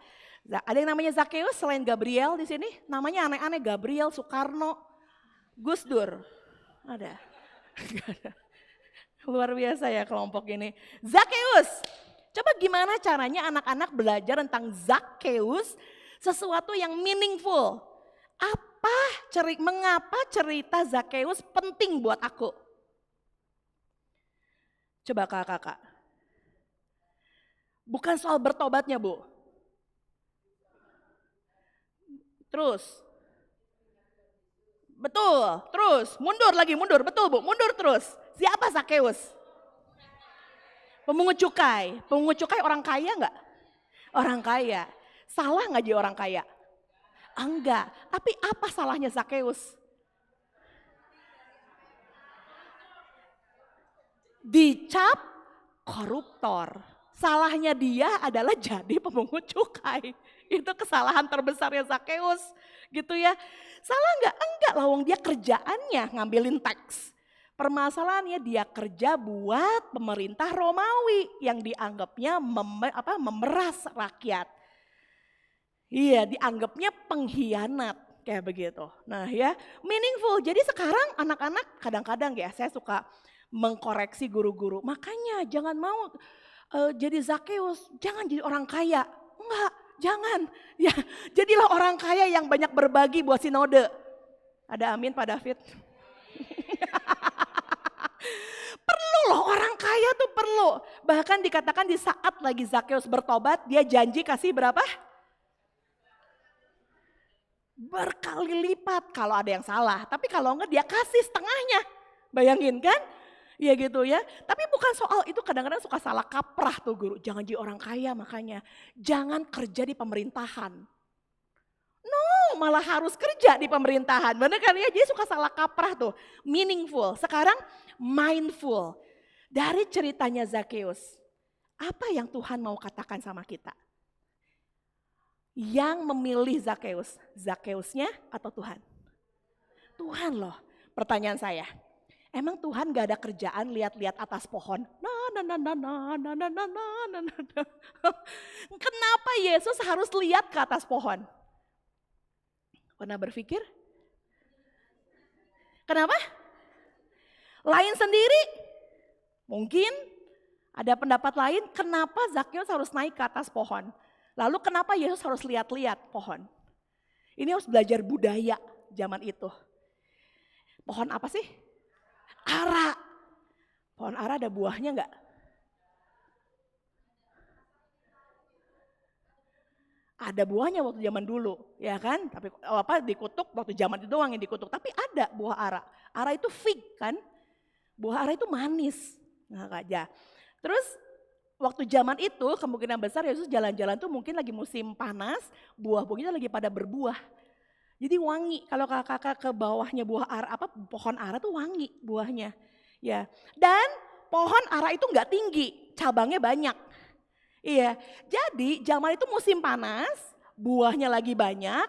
Ada yang namanya Zakheus selain Gabriel di sini? Namanya aneh-aneh, Gabriel, Soekarno, Gus Dur. Ada? Gak ada. Luar biasa ya kelompok ini. Zakheus. Coba gimana caranya anak-anak belajar tentang Zakheus, sesuatu yang meaningful. Mengapa cerita Zakheus penting buat aku? Coba kakak-kakak. Bukan soal bertobatnya Bu. Terus. Betul, terus mundur lagi, betul Bu, mundur terus. Siapa Zakheus? Pemungut cukai orang kaya enggak? Orang kaya. Salah nggak jadi orang kaya? Enggak, tapi apa salahnya Zakeus? Dicap koruptor. Salahnya dia adalah jadi pemungut cukai. Itu kesalahan terbesarnya Zakeus, gitu ya. Salah nggak? Enggak, lawang dia kerjaannya ngambilin teks. Permasalahannya dia kerja buat pemerintah Romawi yang dianggapnya memeras rakyat. Iya, dianggapnya pengkhianat kayak begitu. Nah ya, meaningful. Jadi sekarang anak-anak kadang-kadang ya saya suka mengkoreksi guru-guru. Makanya jangan mau jadi Zakeus, jangan jadi orang kaya. Enggak, jangan. Ya, jadilah orang kaya yang banyak berbagi buat sinode. Ada amin Pak David? Perlu loh, orang kaya tuh perlu. Bahkan dikatakan di saat lagi Zakeus bertobat, dia janji kasih berapa? Berkali lipat kalau ada yang salah. Tapi kalau enggak dia kasih setengahnya. Bayangin kan? Ya gitu ya. Tapi bukan soal itu, kadang-kadang suka salah kaprah tuh guru. Jangan jadi orang kaya makanya. Jangan kerja di pemerintahan. No, malah harus kerja di pemerintahan. Bener kan ya? Jadi suka salah kaprah tuh. Meaningful. Sekarang mindful. Dari ceritanya Zakeus. Apa yang Tuhan mau katakan sama kita? Yang memilih Zakeus. Zakeusnya atau Tuhan? Tuhan loh. Pertanyaan saya. Emang Tuhan gak ada kerjaan lihat-lihat atas pohon? Kenapa Yesus harus lihat ke atas pohon? Pernah berpikir? Kenapa? Lain sendiri? Mungkin ada pendapat lain, kenapa Zakeus harus naik ke atas pohon? Lalu kenapa Yesus harus lihat-lihat pohon? Ini harus belajar budaya zaman itu. Pohon apa sih? Ara. Pohon ara ada buahnya enggak? Ada buahnya waktu zaman dulu, ya kan? Tapi dikutuk waktu zaman itu doang yang dikutuk. Tapi ada buah ara. Ara itu fig kan? Buah ara itu manis. Nah, aja. Terus waktu zaman itu kemungkinan besar Yesus jalan-jalan tuh mungkin lagi musim panas, buah-buahnya lagi pada berbuah. Jadi wangi, kalau kakak ke bawahnya pohon ara tuh wangi buahnya. Ya. Dan pohon ara itu enggak tinggi, cabangnya banyak. Iya, jadi zaman itu musim panas, buahnya lagi banyak,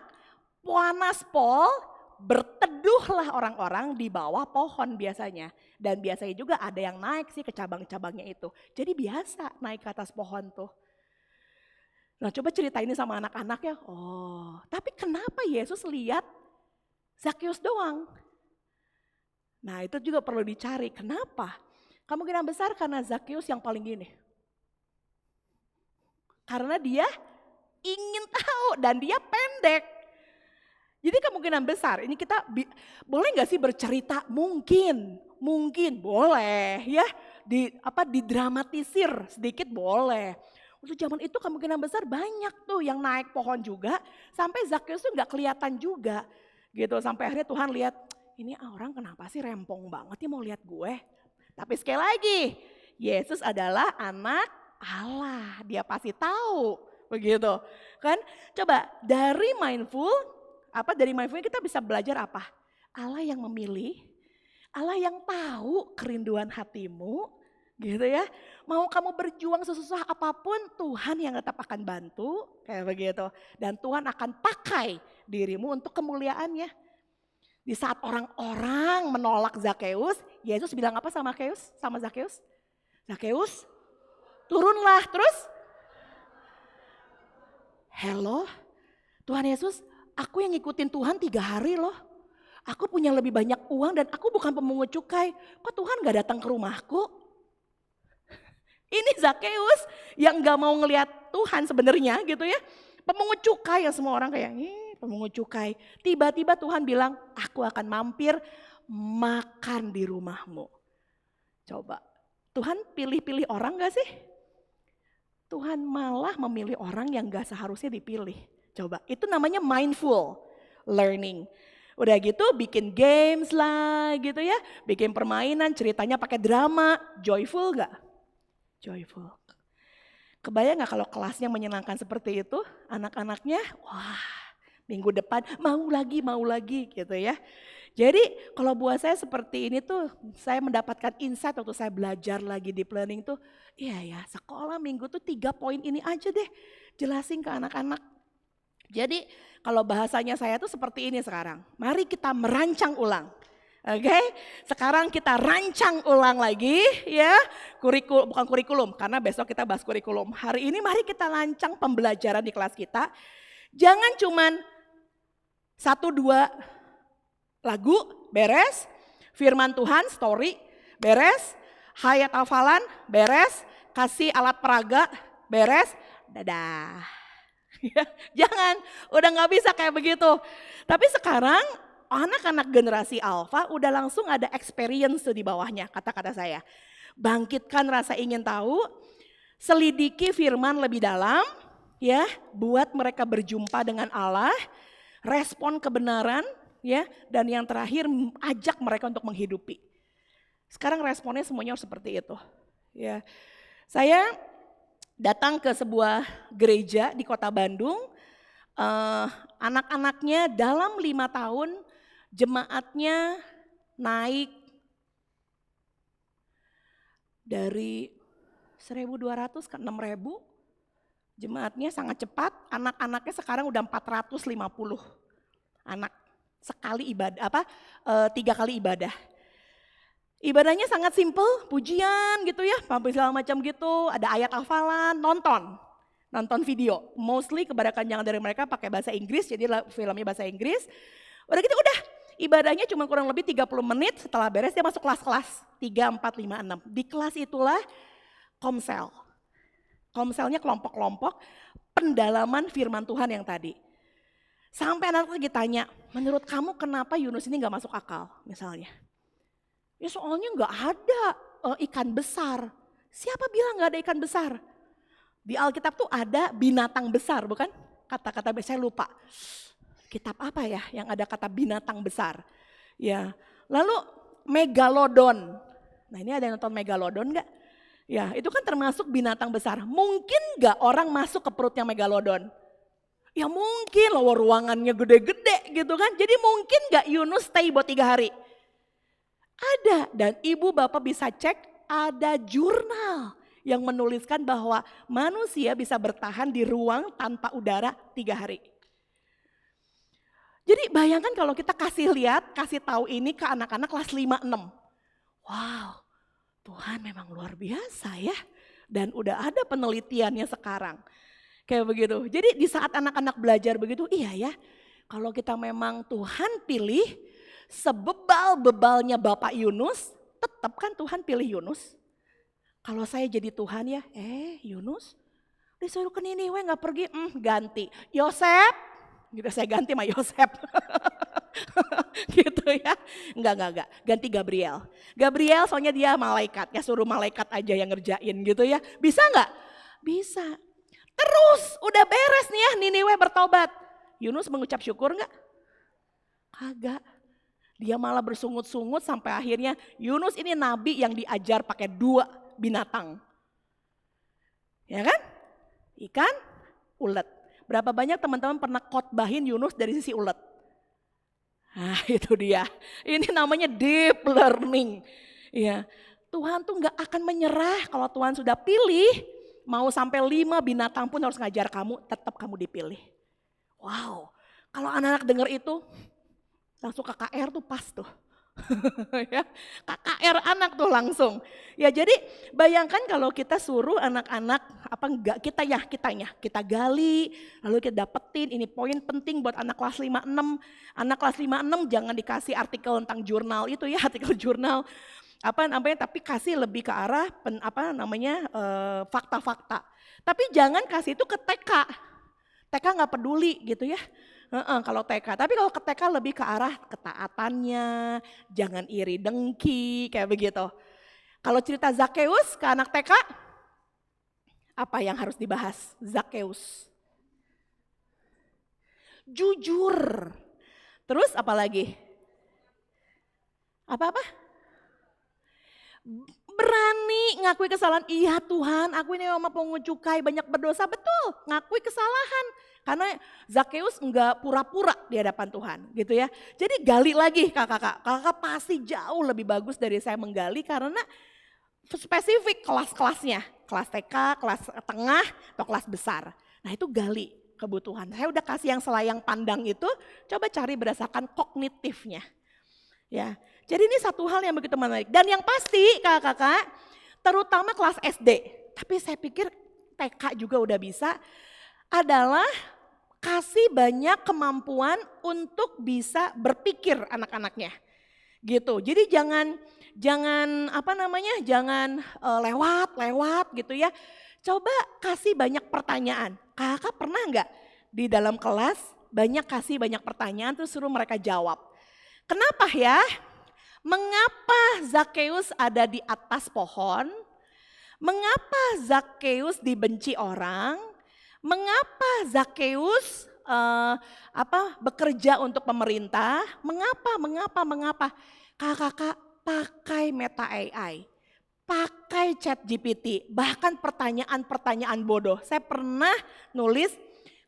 panas pol, berteduhlah orang-orang di bawah pohon biasanya. Dan biasanya juga ada yang naik sih ke cabang-cabangnya itu. Jadi biasa naik ke atas pohon tuh. Nah coba cerita ini sama anak-anak ya. Oh, tapi kenapa Yesus lihat Zakeus doang? Nah itu juga perlu dicari. Kenapa? Kemungkinan besar karena Zakeus yang paling gini. Karena dia ingin tahu dan dia pendek. Jadi kemungkinan besar ini kita boleh nggak sih bercerita? Mungkin boleh ya. Didramatisir sedikit boleh. Waktu zaman itu kemungkinan besar banyak tuh yang naik pohon juga, sampai Zakeus tuh nggak kelihatan juga, gitu. Sampai akhirnya Tuhan lihat, ini orang kenapa sih rempong banget ya mau lihat gue? Tapi sekali lagi, Yesus adalah anak Allah, dia pasti tahu, begitu kan? Coba dari mindful kita bisa belajar apa? Allah yang memilih, Allah yang tahu kerinduan hatimu, gitu ya. Mau kamu berjuang sesusah apapun, Tuhan yang tetap akan bantu, kayak begitu. Dan Tuhan akan pakai dirimu untuk kemuliaannya. Di saat orang-orang menolak Zakeus, Yesus bilang apa sama Zakeus? Zakeus, turunlah. Terus, hello, Tuhan Yesus, aku yang ngikutin Tuhan 3 hari loh. Aku punya lebih banyak uang dan aku bukan pemungut cukai. Kok Tuhan gak datang ke rumahku? Ini Zakeus yang gak mau ngelihat Tuhan sebenarnya gitu ya. Pemungut cukai yang semua orang kayak, pemungut cukai. Tiba-tiba Tuhan bilang, aku akan mampir makan di rumahmu. Coba, Tuhan pilih-pilih orang gak sih? Tuhan malah memilih orang yang gak seharusnya dipilih. Coba, itu namanya mindful learning. Udah gitu bikin games lah gitu ya. Bikin permainan, ceritanya pakai drama. Joyful gak? Joyful. Kebayang nggak kalau kelasnya menyenangkan seperti itu, anak-anaknya, wah minggu depan mau lagi gitu ya. Jadi kalau buat saya seperti ini tuh, saya mendapatkan insight waktu saya belajar lagi di planning tuh, iya ya sekolah minggu tuh 3 poin ini aja deh, jelasin ke anak-anak. Jadi kalau bahasanya saya tuh seperti ini sekarang, mari kita merancang ulang. Oke, sekarang kita rancang ulang lagi ya, bukan kurikulum, karena besok kita bahas kurikulum. Hari ini mari kita rancang pembelajaran di kelas kita. Jangan cuman 1-2 lagu beres, firman Tuhan story beres, hayat hafalan beres, kasih alat peraga beres, dadah. Jangan, udah gak bisa kayak begitu. Tapi sekarang anak-anak generasi alfa udah langsung ada experience tuh di bawahnya, kata-kata saya. Bangkitkan rasa ingin tahu, selidiki firman lebih dalam, ya, buat mereka berjumpa dengan Allah, respon kebenaran, ya, dan yang terakhir ajak mereka untuk menghidupi. Sekarang responnya semuanya seperti itu. Ya, saya datang ke sebuah gereja di kota Bandung, anak-anaknya dalam 5 tahun jemaatnya naik dari 1.200 ke 6.000, jemaatnya sangat cepat, anak-anaknya sekarang udah 450 anak sekali ibadah, 3 kali ibadah. Ibadahnya sangat simple, pujian gitu ya, segala macam gitu, ada ayat hafalan, nonton video. Mostly kebanyakan jangan dari mereka pakai bahasa Inggris, jadi filmnya bahasa Inggris. Udah gitu udah, ibadahnya cuma kurang lebih 30 menit, setelah beres dia masuk kelas-kelas 3, 4, 5, 6. Di kelas itulah komsel. Komselnya kelompok-kelompok pendalaman firman Tuhan yang tadi. Sampai anak lagi tanya, menurut kamu kenapa Yunus ini gak masuk akal misalnya? Ya soalnya gak ada ikan besar. Siapa bilang gak ada ikan besar? Di Alkitab tuh ada binatang besar bukan? Kata-kata saya lupa. Kitab apa ya yang ada kata binatang besar? Ya, lalu megalodon. Nah ini ada yang nonton megalodon gak? Ya itu kan termasuk binatang besar. Mungkin gak orang masuk ke perutnya megalodon? Ya mungkin loh, ruangannya gede-gede gitu kan. Jadi mungkin gak Yunus stay buat 3 hari? Ada, dan ibu bapak bisa cek ada jurnal yang menuliskan bahwa manusia bisa bertahan di ruang tanpa udara 3 hari. Jadi bayangkan kalau kita kasih lihat, kasih tahu ini ke anak-anak kelas 5, 6. Wow, Tuhan memang luar biasa ya. Dan udah ada penelitiannya sekarang. Kayak begitu. Jadi di saat anak-anak belajar begitu, iya ya. Kalau kita memang Tuhan pilih, sebebal-bebalnya Bapak Yunus, tetap kan Tuhan pilih Yunus. Kalau saya jadi Tuhan ya, Yunus disuruh ke Niniwe gak pergi, ganti. Yosef, gitu saya ganti sama Yosef. Gitu ya, enggak, ganti Gabriel. Gabriel soalnya dia malaikat, ya suruh malaikat aja yang ngerjain gitu ya. Bisa gak? Bisa. Terus udah beres nih ya Niniwe bertobat. Yunus mengucap syukur gak? Kagak. Dia malah bersungut-sungut sampai akhirnya Yunus ini nabi yang diajar pakai 2 binatang. Ya kan? Ikan, ulet. Berapa banyak teman-teman pernah khotbahin Yunus dari sisi ulet? Nah itu dia. Ini namanya deep learning. Ya, Tuhan tuh gak akan menyerah kalau Tuhan sudah pilih. Mau sampai 5 binatang pun harus ngajar kamu, tetap kamu dipilih. Wow, kalau anak-anak dengar itu, langsung KKR tuh pas tuh. Ya, KKR anak tuh langsung. Ya jadi bayangkan kalau kita suruh anak-anak kita gali, lalu kita dapetin ini poin penting buat anak kelas 5, 6. Anak kelas 5, 6 jangan dikasih artikel tentang jurnal itu ya, artikel jurnal. Tapi kasih lebih ke arah fakta-fakta. Tapi jangan kasih itu ke TK. TK nggak peduli gitu ya. Kalau TK, tapi kalau ke TK lebih ke arah ketaatannya, jangan iri dengki, kayak begitu. Kalau cerita Zakeus ke anak TK, apa yang harus dibahas? Zakeus. Jujur. Terus apa lagi? Apa-apa? berani ngakui kesalahan. Iya Tuhan, aku ini memang pungut cukai, banyak berdosa. Betul, ngakui kesalahan. Karena Zakheus enggak pura-pura di hadapan Tuhan gitu ya. Jadi gali lagi kakak-kakak. Kakak pasti jauh lebih bagus dari saya menggali karena spesifik kelas-kelasnya. Kelas TK, kelas tengah, atau kelas besar. Nah itu gali kebutuhan. Saya udah kasih yang selayang pandang itu, coba cari berdasarkan kognitifnya. Ya, jadi ini satu hal yang begitu menarik. Dan yang pasti kakak-kakak, terutama kelas SD, tapi saya pikir TK juga udah bisa, adalah kasih banyak kemampuan untuk bisa berpikir anak-anaknya. Gitu. Jadi jangan lewat gitu ya. Coba kasih banyak pertanyaan. Kakak pernah nggak di dalam kelas kasih banyak pertanyaan terus suruh mereka jawab. Kenapa ya? Mengapa Zakheus ada di atas pohon? Mengapa Zakheus dibenci orang? Mengapa Zakheus bekerja untuk pemerintah? Mengapa? Kakak-kakak pakai Meta AI, pakai ChatGPT, bahkan pertanyaan-pertanyaan bodoh. Saya pernah nulis,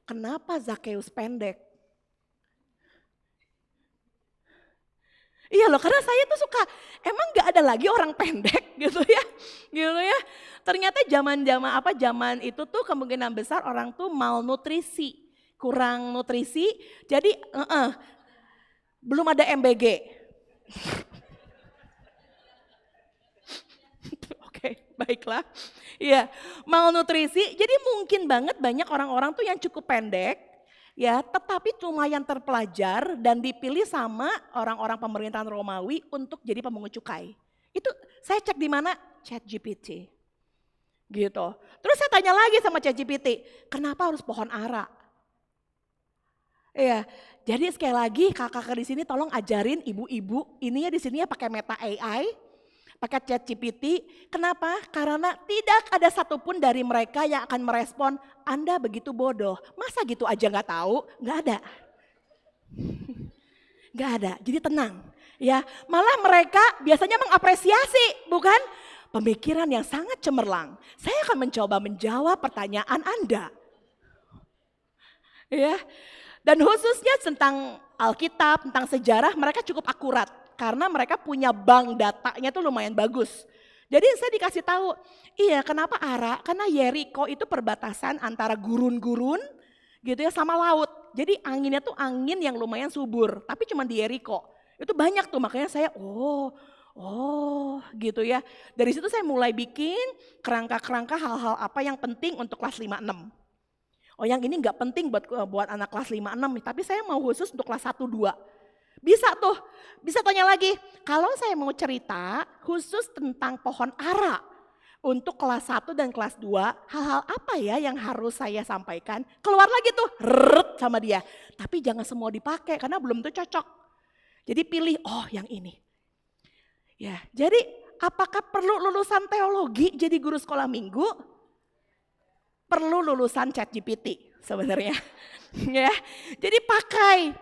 kenapa Zakheus pendek? Iya loh, karena saya tuh suka, emang gak ada lagi orang pendek gitu ya. Ternyata zaman itu tuh kemungkinan besar orang tuh malnutrisi, kurang nutrisi, jadi belum ada MBG. Oke, baiklah. Iya, malnutrisi, jadi mungkin banget banyak orang-orang tuh yang cukup pendek, ya, tetapi lumayan terpelajar dan dipilih sama orang-orang pemerintahan Romawi untuk jadi pemungut cukai. Itu saya cek di mana? ChatGPT. Gitu. Terus saya tanya lagi sama ChatGPT, kenapa harus pohon ara? Iya, jadi sekali lagi kakak-kakak di sini tolong ajarin ibu-ibu, ininya di sini ya pakai Meta AI, pakai ChatGPT. Kenapa? Karena tidak ada satupun dari mereka yang akan merespon, Anda begitu bodoh. Masa gitu aja nggak tahu? Nggak ada. Nggak ada, jadi tenang. Ya, malah mereka biasanya mengapresiasi, bukan? Pemikiran yang sangat cemerlang. Saya akan mencoba menjawab pertanyaan Anda. Ya, dan khususnya tentang Alkitab, tentang sejarah, mereka cukup akurat. Karena mereka punya bank datanya tuh lumayan bagus. Jadi saya dikasih tahu, iya kenapa Ara? Karena Yeriko itu perbatasan antara gurun-gurun gitu ya sama laut. Jadi anginnya tuh angin yang lumayan subur, tapi cuma di Yeriko. Itu banyak tuh, makanya saya gitu ya. Dari situ saya mulai bikin kerangka-kerangka hal-hal apa yang penting untuk kelas 5-6. Oh yang ini nggak penting buat anak kelas 5-6 nih, tapi saya mau khusus untuk kelas 1-2. Bisa tuh, bisa tanya lagi, kalau saya mau cerita khusus tentang pohon ara untuk kelas 1 dan kelas 2, hal-hal apa ya yang harus saya sampaikan? Keluar lagi tuh, sama dia. Tapi jangan semua dipakai karena belum tuh cocok. Jadi pilih, yang ini. Ya, jadi apakah perlu lulusan teologi jadi guru sekolah minggu? Perlu lulusan ChatGPT sebenarnya. Ya, jadi pakai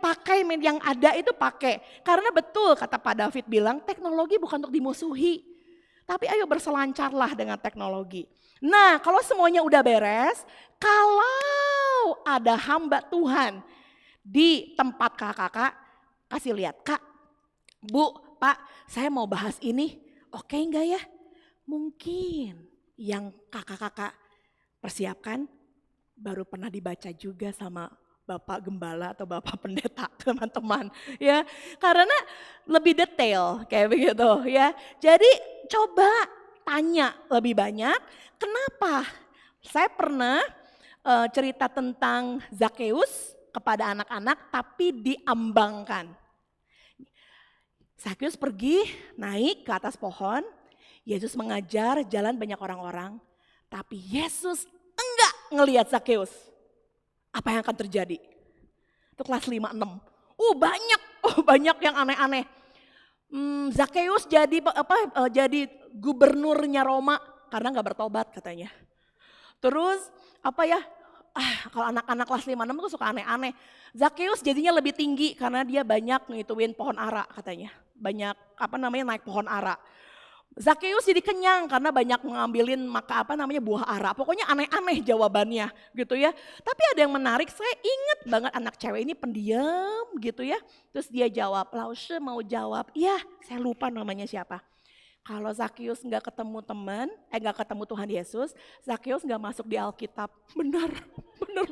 yang ada itu pakai. Karena betul kata Pak David bilang teknologi bukan untuk dimusuhi. Tapi ayo berselancarlah dengan teknologi. Nah kalau semuanya udah beres, kalau ada hamba Tuhan di tempat kakak-kakak, kasih lihat, Kak, Bu, Pak, saya mau bahas ini, oke enggak ya? Mungkin yang kakak-kakak persiapkan baru pernah dibaca juga sama Bapak Gembala atau Bapak Pendeta, teman-teman. Ya, karena lebih detail kayak begitu ya. Jadi coba tanya lebih banyak, kenapa? Saya pernah cerita tentang Zakheus kepada anak-anak tapi diambangkan. Zakheus pergi naik ke atas pohon, Yesus mengajar jalan banyak orang-orang, tapi Yesus enggak ngelihat Zakheus. Apa yang akan terjadi? Itu kelas 5-6. Banyak yang aneh-aneh. Zakheus jadi gubernurnya Roma karena nggak bertobat katanya. Terus kalau anak-anak kelas 5-6 tuh suka aneh-aneh. Zakheus jadinya lebih tinggi karena dia banyak ngituin pohon ara katanya. Banyak naik pohon ara. Zakeus jadi kenyang karena banyak mengambilin buah ara. Pokoknya aneh-aneh jawabannya gitu ya. Tapi ada yang menarik, saya ingat banget anak cewek ini pendiam gitu ya. Terus dia jawab, Laushe mau jawab, iya saya lupa namanya siapa. Kalau Zakeus nggak ketemu nggak ketemu Tuhan Yesus, Zakeus nggak masuk di Alkitab. Benar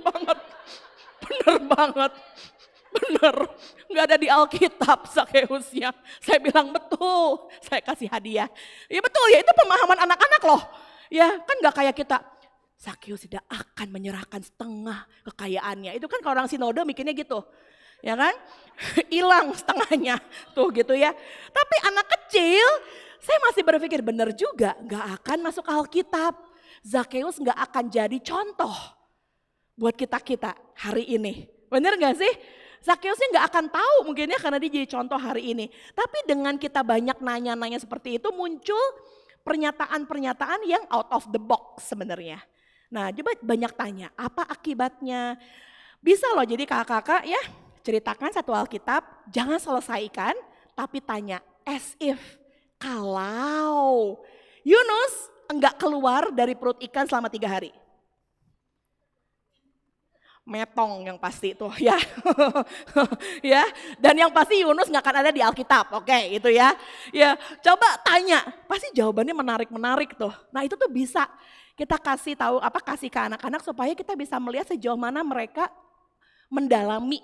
banget, benar banget. Bener, nggak ada di Alkitab Zakeusnya. Saya bilang betul, saya kasih hadiah. Ya betul ya, itu pemahaman anak-anak loh. Ya kan nggak kayak kita, Zakeus tidak akan menyerahkan setengah kekayaannya. Itu kan kalau orang sinode mikirnya gitu. Ya kan, hilang setengahnya tuh gitu ya. Tapi anak kecil, saya masih berpikir bener juga, nggak akan masuk Alkitab. Zakeus nggak akan jadi contoh buat kita hari ini. Bener gak sih? Zakeusnya nggak akan tahu mungkin ya karena dia jadi contoh hari ini. Tapi dengan kita banyak nanya-nanya seperti itu muncul pernyataan-pernyataan yang out of the box sebenarnya. Nah coba banyak tanya, apa akibatnya? Bisa loh jadi kakak-kakak ya ceritakan satu Alkitab, jangan selesaikan tapi tanya as if kalau Yunus enggak keluar dari perut ikan selama 3 hari. Metong yang pasti tuh ya. Ya, dan yang pasti Yunus nggak akan ada di Alkitab. Oke, itu ya. Ya, coba tanya, pasti jawabannya menarik-menarik tuh. Nah, itu tuh bisa kita kasih tahu kasih ke anak-anak supaya kita bisa melihat sejauh mana mereka mendalami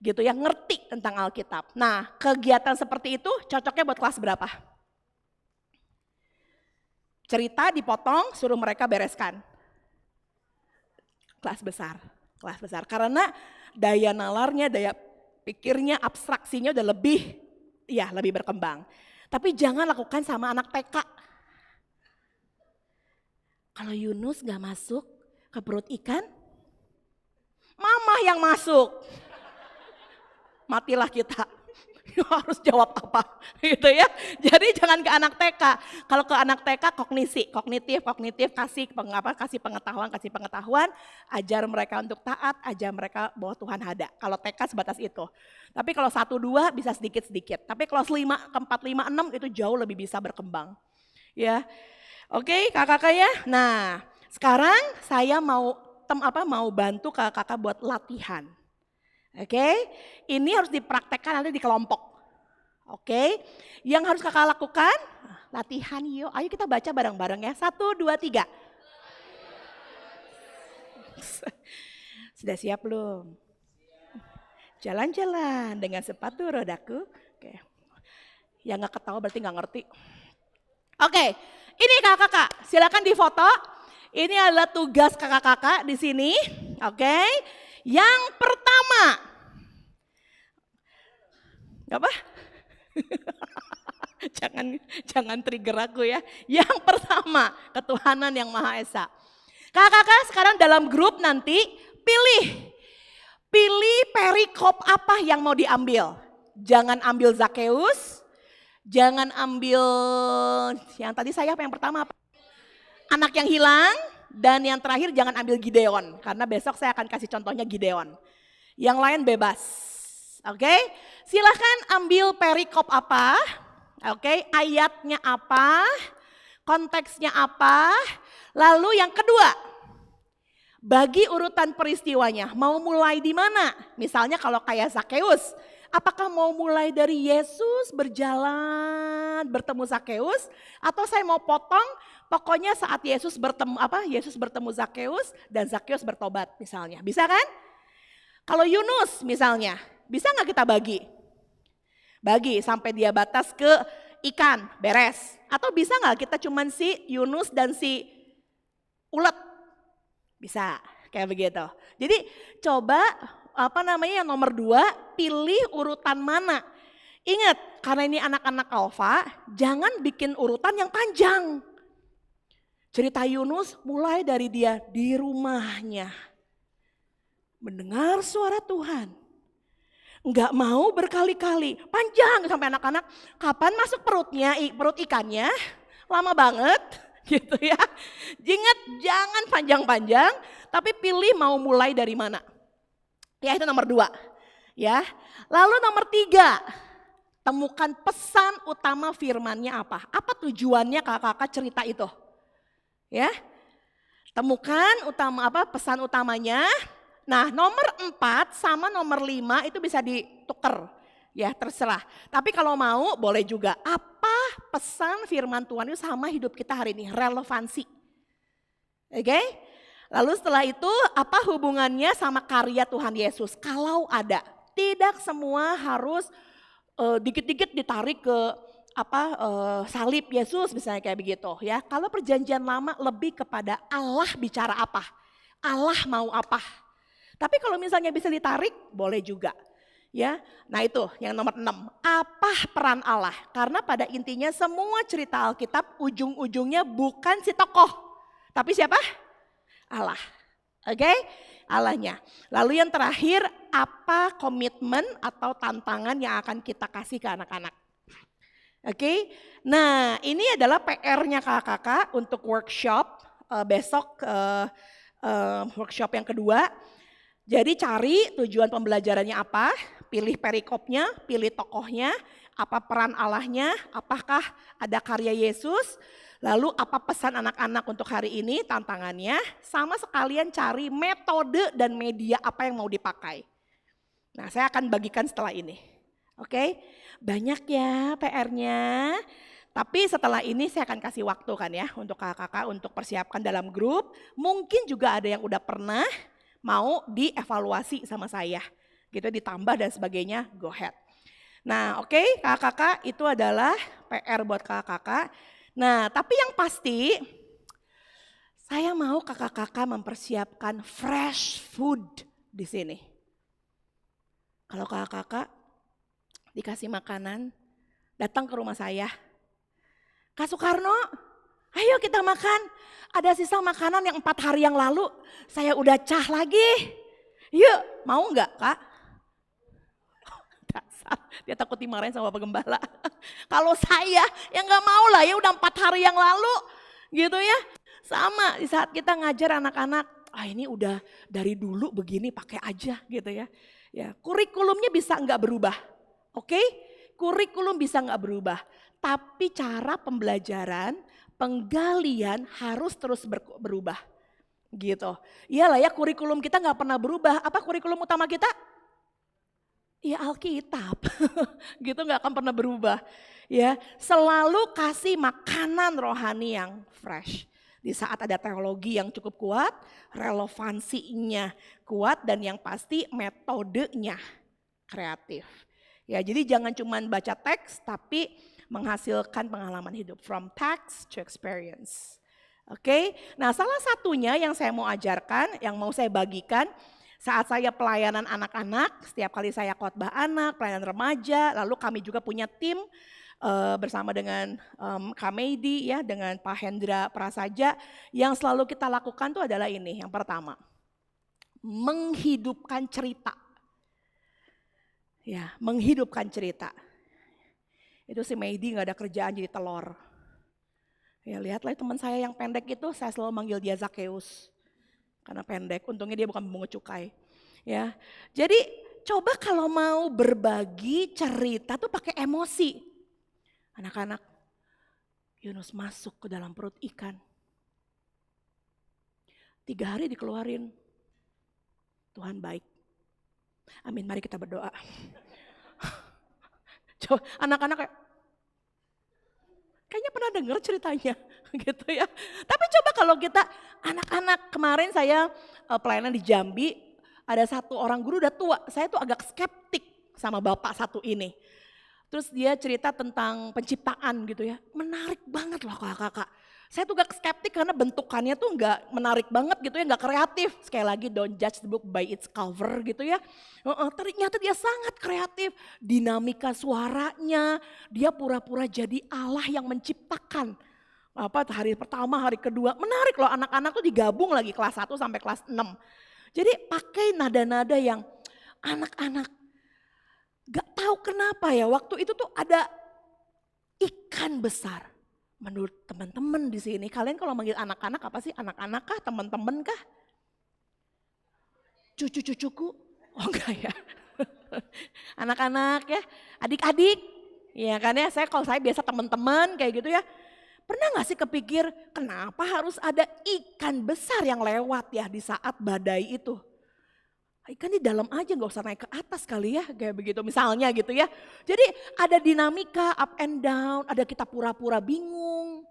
gitu ya, ngerti tentang Alkitab. Nah, kegiatan seperti itu cocoknya buat kelas berapa? Cerita dipotong, suruh mereka bereskan. Kelas besar karena daya nalarnya, daya pikirnya, abstraksinya udah lebih berkembang. Tapi jangan lakukan sama anak TK. Kalau Yunus gak masuk ke perut ikan, mama yang masuk. Matilah kita. Harus jawab apa gitu ya. Jadi jangan ke anak TK. Kalau ke anak TK kognitif, kasih pengetahuan, ajar mereka untuk taat, ajar mereka bahwa Tuhan ada. Kalau TK sebatas itu. Tapi kalau 1-2 bisa sedikit-sedikit. Tapi kalau 4, 5, 6 itu jauh lebih bisa berkembang. Ya. Oke, kakak-kakak ya. Nah, sekarang saya mau bantu kakak-kakak buat latihan. Oke, ini harus dipraktekkan nanti di kelompok. Oke, yang harus kakak lakukan, latihan yuk. Ayo kita baca bareng-bareng ya. 1, 2, 3. Sudah siap belum? Jalan-jalan dengan sepatu rodaku. Oke, yang gak ketawa berarti gak ngerti. Oke, ini kakak-kakak, silakan difoto. Ini adalah tugas kakak-kakak di sini. Oke. Yang pertama, apa? jangan trigger aku ya. Yang pertama, ketuhanan yang Maha Esa. Kakak-kakak sekarang dalam grup nanti pilih perikop apa yang mau diambil. Jangan ambil Zakeus, jangan ambil yang tadi saya yang pertama apa? Anak yang hilang. Dan yang terakhir jangan ambil Gideon, karena besok saya akan kasih contohnya Gideon. Yang lain bebas, oke? Silahkan ambil perikop apa, oke? Ayatnya apa, konteksnya apa. Lalu yang kedua, bagi urutan peristiwanya, mau mulai di mana? Misalnya kalau kayak Zakeus, apakah mau mulai dari Yesus bertemu Zakeus, atau saya mau potong? Pokoknya saat Yesus bertemu Zakeus dan Zakeus bertobat misalnya. Bisa kan? Kalau Yunus misalnya, bisa nggak kita bagi? Bagi sampai dia batas ke ikan, beres. Atau bisa nggak kita cuman si Yunus dan si ulet? Bisa, kayak begitu. Jadi coba yang nomor 2, pilih urutan mana. Ingat, karena ini anak-anak alfa, jangan bikin urutan yang panjang. Cerita Yunus mulai dari dia di rumahnya. Mendengar suara Tuhan. Enggak mau berkali-kali. Panjang sampai anak-anak kapan masuk perut ikannya. Lama banget gitu ya. Ingat jangan panjang-panjang tapi pilih mau mulai dari mana. Ya itu nomor 2. Ya. Lalu nomor 3. Temukan pesan utama firman-Nya apa? Apa tujuannya kakak-kakak cerita itu? Ya. Temukan pesan utamanya. Nah, nomor 4 sama nomor 5 itu bisa ditukar. Ya, terserah. Tapi kalau mau boleh juga. Apa pesan firman Tuhan itu sama hidup kita hari ini? Relevansi. Oke? Lalu setelah itu apa hubungannya sama karya Tuhan Yesus? Kalau ada. Tidak semua harus dikit-dikit ditarik ke salib Yesus misalnya kayak begitu ya. Kalau perjanjian lama lebih kepada Allah bicara apa, Allah mau apa. Tapi kalau misalnya bisa ditarik boleh juga ya. Nah itu yang nomor 6, apa peran Allah? Karena pada intinya semua cerita Alkitab ujung-ujungnya bukan si tokoh, tapi siapa? Allah. Oke? Allahnya. Lalu yang terakhir, apa komitmen atau tantangan yang akan kita kasih ke anak-anak. Oke, nah ini adalah PR-nya kakak-kakak untuk workshop besok, workshop yang kedua. Jadi cari tujuan pembelajarannya apa, pilih perikopnya, pilih tokohnya, apa peran Allahnya, apakah ada karya Yesus, lalu apa pesan anak-anak untuk hari ini, tantangannya, sama sekalian cari metode dan media apa yang mau dipakai. Nah saya akan bagikan setelah ini. Oke, banyak ya PR-nya. Tapi setelah ini saya akan kasih waktu kan ya untuk kakak-kakak untuk persiapkan dalam grup. Mungkin juga ada yang udah pernah mau dievaluasi sama saya. Gitu ditambah dan sebagainya, go ahead. Nah oke, kakak-kakak itu adalah PR buat kakak-kakak. Nah tapi yang pasti saya mau kakak-kakak mempersiapkan fresh food di sini. Kalau kakak-kakak dikasih makanan, datang ke rumah saya. Kak Soekarno, ayo kita makan. Ada sisa makanan yang 4 hari yang lalu, saya udah cah lagi. Yuk, mau nggak Kak? Dasar, dia takut dimarahin sama Pak Gembala. Kalau saya, ya nggak mau lah ya udah 4 hari yang lalu. Gitu ya. Sama di saat kita ngajar anak-anak, ini udah dari dulu begini pakai aja gitu ya. Ya, kurikulumnya bisa nggak berubah. Oke, kurikulum bisa nggak berubah, tapi cara pembelajaran, penggalian harus terus berubah, gitu. Iyalah ya kurikulum kita nggak pernah berubah. Apa kurikulum utama kita? Ya Alkitab, gitu nggak akan pernah berubah. Ya, selalu kasih makanan rohani yang fresh. Di saat ada teologi yang cukup kuat, relevansinya kuat dan yang pasti metodenya kreatif. Ya, jadi jangan cuma baca teks tapi menghasilkan pengalaman hidup from text to experience. Oke. Nah, salah satunya yang saya mau ajarkan, yang mau saya bagikan saat saya pelayanan anak-anak, setiap kali saya khotbah anak, pelayanan remaja, lalu kami juga punya tim bersama dengan Kak Meidi ya, dengan Pak Hendra Prasaja, yang selalu kita lakukan itu adalah ini. Yang pertama, menghidupkan cerita. Ya, menghidupkan cerita. Itu si Meidi gak ada kerjaan jadi telur. Ya lihatlah teman saya yang pendek itu, saya selalu manggil dia Zakeus. Karena pendek, untungnya dia bukan pemungut cukai. Ya, jadi coba kalau mau berbagi cerita tuh pakai emosi. Anak-anak, Yunus masuk ke dalam perut ikan. 3 hari dikeluarin. Tuhan baik. Amin, mari kita berdoa. Coba anak-anak kayaknya pernah dengar ceritanya gitu ya. Tapi coba kalau kita anak-anak, kemarin saya pelayanan di Jambi, ada satu orang guru udah tua, saya tuh agak skeptik sama bapak satu ini. Terus dia cerita tentang penciptaan gitu ya, menarik banget loh kakak-kakak. Saya tuh gak skeptik karena bentukannya tuh gak menarik banget gitu ya, gak kreatif. Sekali lagi don't judge the book by its cover gitu ya. Ternyata dia sangat kreatif, dinamika suaranya, dia pura-pura jadi Allah yang menciptakan. Hari pertama, hari kedua, menarik loh anak-anak tuh digabung lagi kelas 1 sampai kelas 6. Jadi pakai nada-nada yang anak-anak gak tahu kenapa ya, waktu itu tuh ada ikan besar. Menurut teman-teman di sini, kalian kalau manggil anak-anak apa sih? Anak-anak kah? Teman-teman kah? Cucu-cucuku? Oh enggak ya. Anak-anak ya, adik-adik. Ya kan ya, kalau saya biasa teman-teman kayak gitu ya. Pernah gak sih kepikir kenapa harus ada ikan besar yang lewat ya di saat badai itu? Ikan di dalam aja gak usah naik ke atas kali ya, kayak begitu misalnya gitu ya. Jadi ada dinamika up and down, ada kita pura-pura bingung,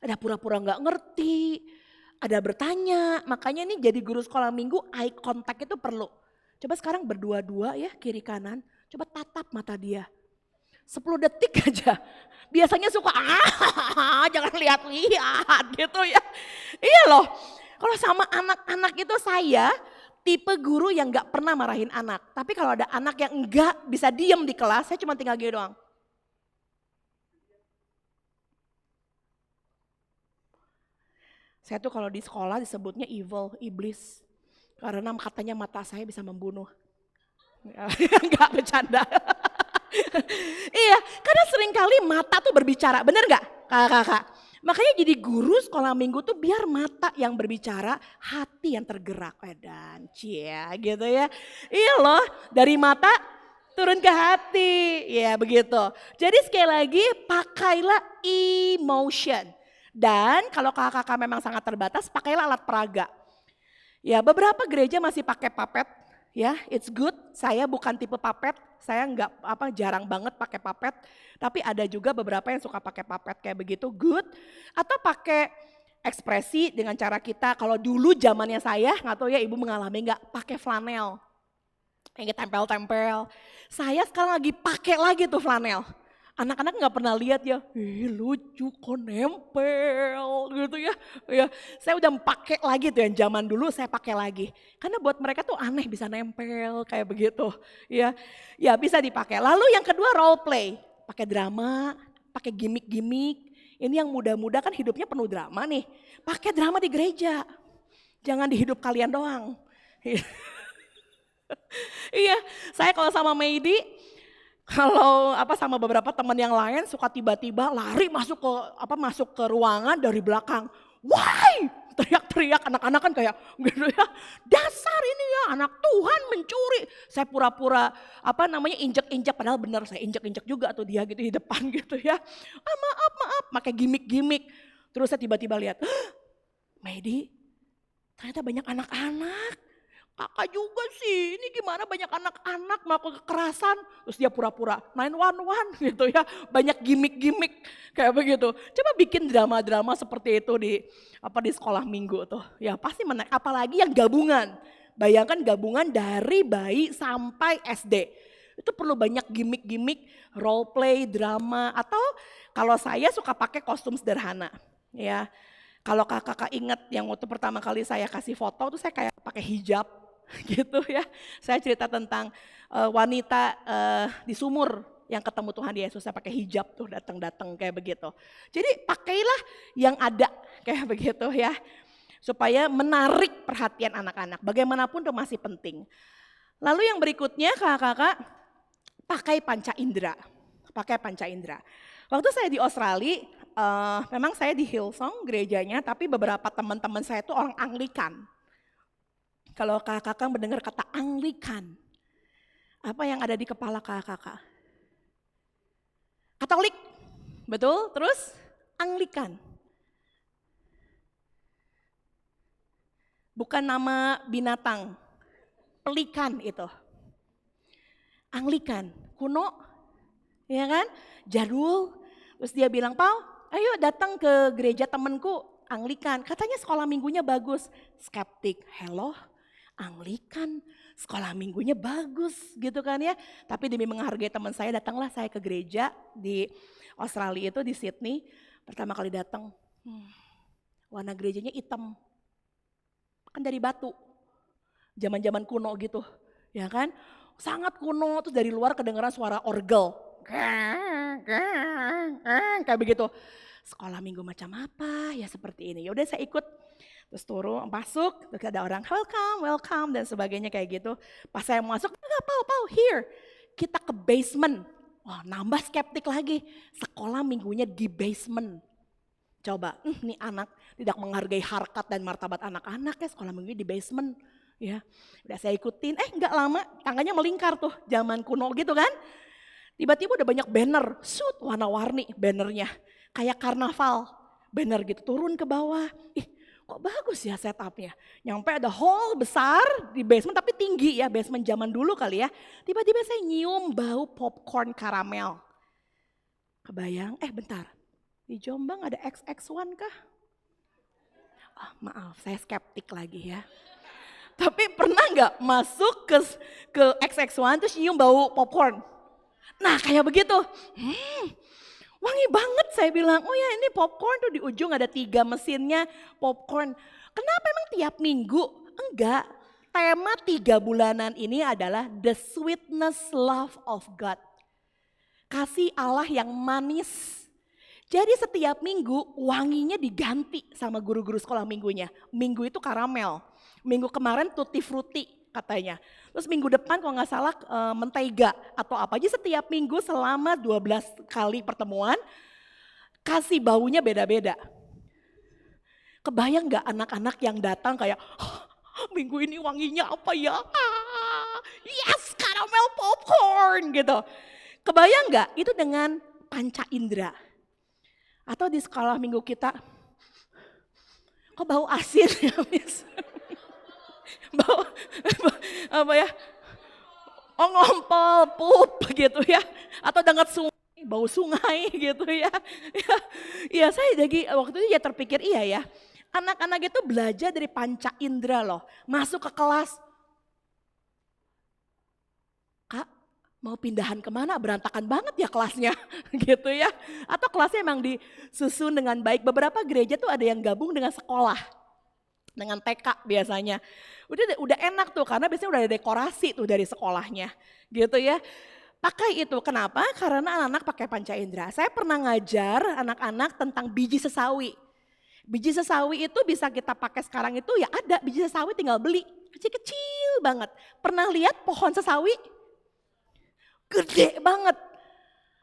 ada pura-pura gak ngerti, ada bertanya. Makanya nih jadi guru sekolah minggu eye contact itu perlu. Coba sekarang berdua-dua ya kiri kanan, coba tatap mata dia. 10 detik aja. Biasanya suka jangan lihat-lihat gitu ya. Iya loh, kalau sama anak-anak itu saya tipe guru yang gak pernah marahin anak. Tapi kalau ada anak yang enggak bisa diem di kelas, saya cuma tinggal gini doang. Saya tuh kalau di sekolah disebutnya evil, iblis. Karena katanya mata saya bisa membunuh. Enggak bercanda. Iya, karena seringkali mata tuh berbicara, bener gak kakak-kakak? Makanya jadi guru sekolah minggu tuh biar mata yang berbicara, hati yang tergerak. Dan cia gitu ya. Iya loh, dari mata turun ke hati. Ya begitu. Jadi sekali lagi pakailah emotion. Dan kalau kakak-kakak memang sangat terbatas, pakailah alat peraga. Ya beberapa gereja masih pakai papet. Ya, it's good. Saya bukan tipe papet. Saya jarang banget pakai papet. Tapi ada juga beberapa yang suka pakai papet kayak begitu, good. Atau pakai ekspresi dengan cara kita. Kalau dulu zamannya saya, nggak tahu ya ibu mengalami nggak, pakai flanel. Yang tempel-tempel. Saya sekarang lagi pakai lagi tuh flanel. Anak-anak nggak pernah lihat ya, lucu kok nempel gitu ya. Ya, saya udah pakai lagi tuh yang zaman dulu saya pakai lagi. Karena buat mereka tuh aneh bisa nempel kayak begitu. Ya, ya bisa dipakai. Lalu yang kedua role play, pakai drama, pakai gimmick-gimmick. Ini yang muda-muda kan hidupnya penuh drama nih. Pakai drama di gereja, jangan di hidup kalian doang. Iya, saya kalau sama Meidi. Kalau sama beberapa teman yang lain suka tiba-tiba lari masuk ke ruangan dari belakang. Why? Teriak-teriak anak-anak kan kayak gitu ya. Dasar ini ya anak Tuhan mencuri. Saya pura-pura injek-injek padahal benar saya injek-injek juga tuh dia gitu di depan gitu ya. Maaf, pakai gimmick-gimmick. Terus saya tiba-tiba lihat, Medi, ternyata banyak anak-anak. Kakak juga sih, ini gimana banyak anak-anak melakukan kekerasan. Terus dia pura-pura 911 gitu ya, banyak gimmick-gimmick kayak begitu. Coba bikin drama-drama seperti itu di sekolah minggu tuh. Ya pasti menarik, apalagi yang gabungan. Bayangkan gabungan dari bayi sampai SD. Itu perlu banyak gimmick-gimmick, role play, drama. Atau kalau saya suka pakai kostum sederhana ya. Kalau kakak ingat yang waktu pertama kali saya kasih foto tuh saya kayak pakai hijab gitu ya. Saya cerita tentang wanita di sumur yang ketemu Tuhan Yesus, saya pakai hijab tuh datang-datang kayak begitu. Jadi pakailah yang ada kayak begitu ya. Supaya menarik perhatian anak-anak. Bagaimanapun itu masih penting. Lalu yang berikutnya kakak-kakak pakai panca indera. Pakai panca indera. Waktu saya di Australia, memang saya di Hillsong gerejanya, tapi beberapa teman-teman saya itu orang Anglikan. Kalau kakak-kakak mendengar kata Anglikan, apa yang ada di kepala kakak-kakak? Katolik, betul? Terus Anglikan. Bukan nama binatang, pelikan itu. Anglikan, kuno, ya kan? Jadul. Terus dia bilang, Pau, ayo datang ke gereja temanku Anglikan. Katanya sekolah minggunya bagus. Skeptik, hello Anglikan, sekolah minggunya bagus gitu kan ya. Tapi demi menghargai teman saya, datanglah saya ke gereja di Australia itu di Sydney. Pertama kali datang, warna gerejanya hitam. Kan dari batu, zaman-zaman kuno gitu, ya kan? Sangat kuno, terus dari luar kedengaran suara orgel. Kayak begitu. Sekolah minggu macam apa ya seperti ini. Ya udah saya ikut. Terus turun, masuk, terus ada orang welcome dan sebagainya kayak gitu. Pas saya masuk, enggak Pau, here. Kita ke basement. Wah, nambah skeptik lagi. Sekolah minggunya di basement. Coba, nih anak tidak menghargai harkat dan martabat anak-anak ya, sekolah minggunya di basement. Ya, udah saya ikutin, enggak lama tangannya melingkar tuh, zaman kuno gitu kan. Tiba-tiba udah banyak banner, warna-warni bannernya. Kayak karnaval, banner gitu turun ke bawah. Ih, kok bagus ya setupnya. Nyampe ada hall besar di basement tapi tinggi ya, basement zaman dulu kali ya. Tiba-tiba saya nyium bau popcorn karamel. Kebayang, bentar, di Jombang ada XX1 kah? Maaf, saya skeptik lagi ya. Tapi pernah nggak masuk ke XX1 terus nyium bau popcorn? Nah kayak begitu. Wangi banget saya bilang, oh ya ini popcorn tuh di ujung ada 3 mesinnya popcorn. Kenapa emang tiap minggu? Enggak, tema 3 bulanan ini adalah the sweetness love of God. Kasih Allah yang manis. Jadi setiap minggu wanginya diganti sama guru-guru sekolah minggunya. Minggu itu karamel, minggu kemarin tutti frutti katanya. Terus minggu depan kalau nggak salah mentega atau apa aja setiap minggu selama 12 kali pertemuan kasih baunya beda-beda. Kebayang nggak anak-anak yang datang kayak minggu ini wanginya apa ya? Yes, karamel popcorn gitu. Kebayang nggak itu dengan panca indera? Atau di sekolah minggu kita kok bau asin ya Miss? Bau apa ya? Oh ngompol, pup gitu ya. Atau dengar sungai, bau sungai gitu ya. Ya saya jadi waktu itu ya terpikir iya ya. Anak-anak itu belajar dari panca indera loh. Masuk ke kelas. Kak mau pindahan kemana? Berantakan banget ya kelasnya gitu ya. Atau kelasnya emang disusun dengan baik. Beberapa gereja tuh ada yang gabung dengan sekolah. Dengan TK biasanya. Udah enak tuh karena biasanya udah ada dekorasi tuh dari sekolahnya gitu ya. Pakai itu, kenapa? Karena anak-anak pakai panca indera. Saya pernah ngajar anak-anak tentang biji sesawi. Biji sesawi itu bisa kita pakai sekarang itu ya ada biji sesawi tinggal beli. Kecil-kecil banget. Pernah lihat pohon sesawi? Gede banget.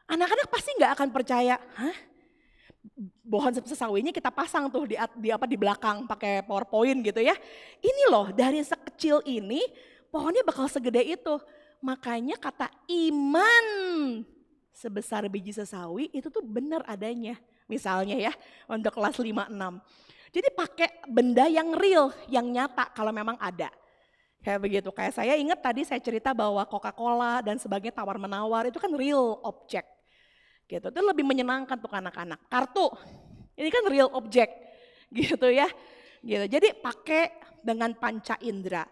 Anak-anak pasti nggak akan percaya, hah? Pohon sesawinya kita pasang tuh di belakang pakai PowerPoint gitu ya. Ini loh dari sekecil ini pohonnya bakal segede itu. Makanya kata iman sebesar biji sesawi itu tuh benar adanya. Misalnya ya untuk kelas 5-6. Jadi pakai benda yang real, yang nyata kalau memang ada. Kayak begitu, kayak saya ingat tadi saya cerita bahwa Coca-Cola dan sebagainya tawar-menawar itu kan real object. Gitu, itu lebih menyenangkan untuk anak-anak. Kartu, ini kan real object gitu ya. Gitu. Jadi pakai dengan panca indera.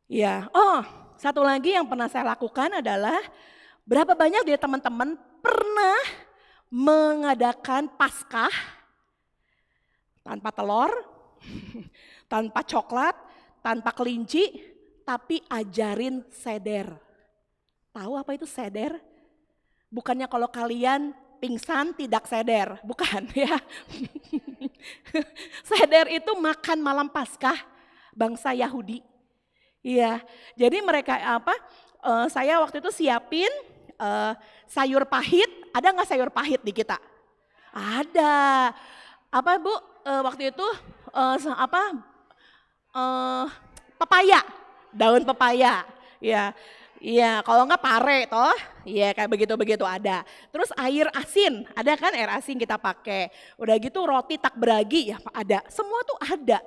Ya, satu lagi yang pernah saya lakukan adalah berapa banyak dari teman-teman pernah mengadakan Paskah tanpa telur, tanpa coklat, tanpa kelinci, tapi ajarin seder. Tahu apa itu seder? Bukannya kalau kalian pingsan tidak seder, bukan ya. Seder itu makan malam Paskah bangsa Yahudi. Iya, jadi mereka saya waktu itu siapin sayur pahit. Ada nggak sayur pahit di kita? Ada. Apa Bu? Waktu itu pepaya, daun pepaya. Ya. Iya, kalau enggak pare toh, iya kayak begitu-begitu ada. Terus air asin, ada kan air asin kita pakai. Udah gitu roti tak beragi ya ada, semua tuh ada.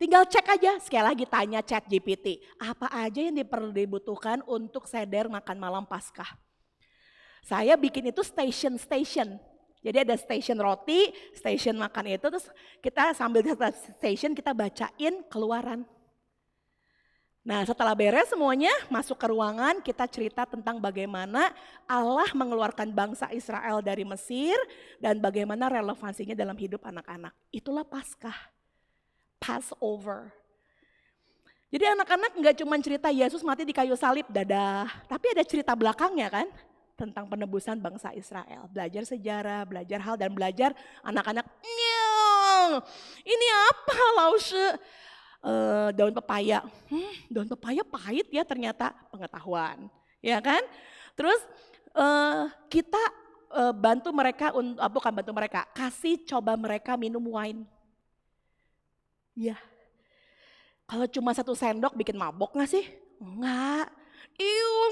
Tinggal cek aja, sekali lagi tanya ChatGPT, apa aja yang dibutuhkan untuk seder makan malam Paskah. Saya bikin itu station. Jadi ada station roti, station makan itu, terus kita sambil di station kita bacain Keluaran. Nah setelah beres semuanya masuk ke ruangan kita cerita tentang bagaimana Allah mengeluarkan bangsa Israel dari Mesir dan bagaimana relevansinya dalam hidup anak-anak. Itulah Paskah, Passover. Jadi anak-anak nggak cuma cerita Yesus mati di kayu salib dadah, tapi ada cerita belakangnya kan tentang penebusan bangsa Israel. Belajar sejarah, belajar hal dan belajar anak-anak, ini apa Laushe? Daun pepaya, daun pepaya pahit ya ternyata, pengetahuan, ya kan? Terus kita bantu mereka, bukan bantu mereka, kasih coba mereka minum wine. Ya, kalau cuma 1 sendok bikin mabok nggak sih? Enggak.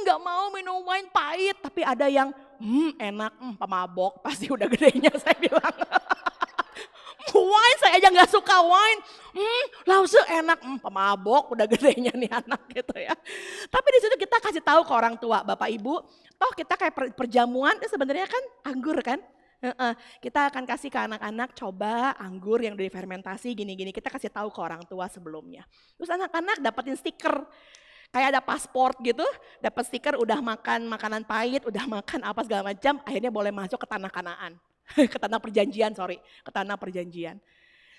nggak mau minum wine pahit. Tapi ada yang enak, pemabok pasti udah gedenya saya bilang. Wine saya aja nggak suka wine, lause enak, pemabok udah gedenya nih anak gitu ya. Tapi di situ kita kasih tahu ke orang tua, Bapak Ibu, toh kita kayak perjamuan sebenarnya kan anggur kan. Kita akan kasih ke anak-anak coba anggur yang udah difermentasi gini-gini, kita kasih tahu ke orang tua sebelumnya. Terus anak-anak dapetin stiker, kayak ada pasport gitu, dapat stiker udah makan makanan pahit, udah makan apa segala macam, akhirnya boleh masuk ke tanah Kanaan. Ke tanah perjanjian, ke tanah perjanjian.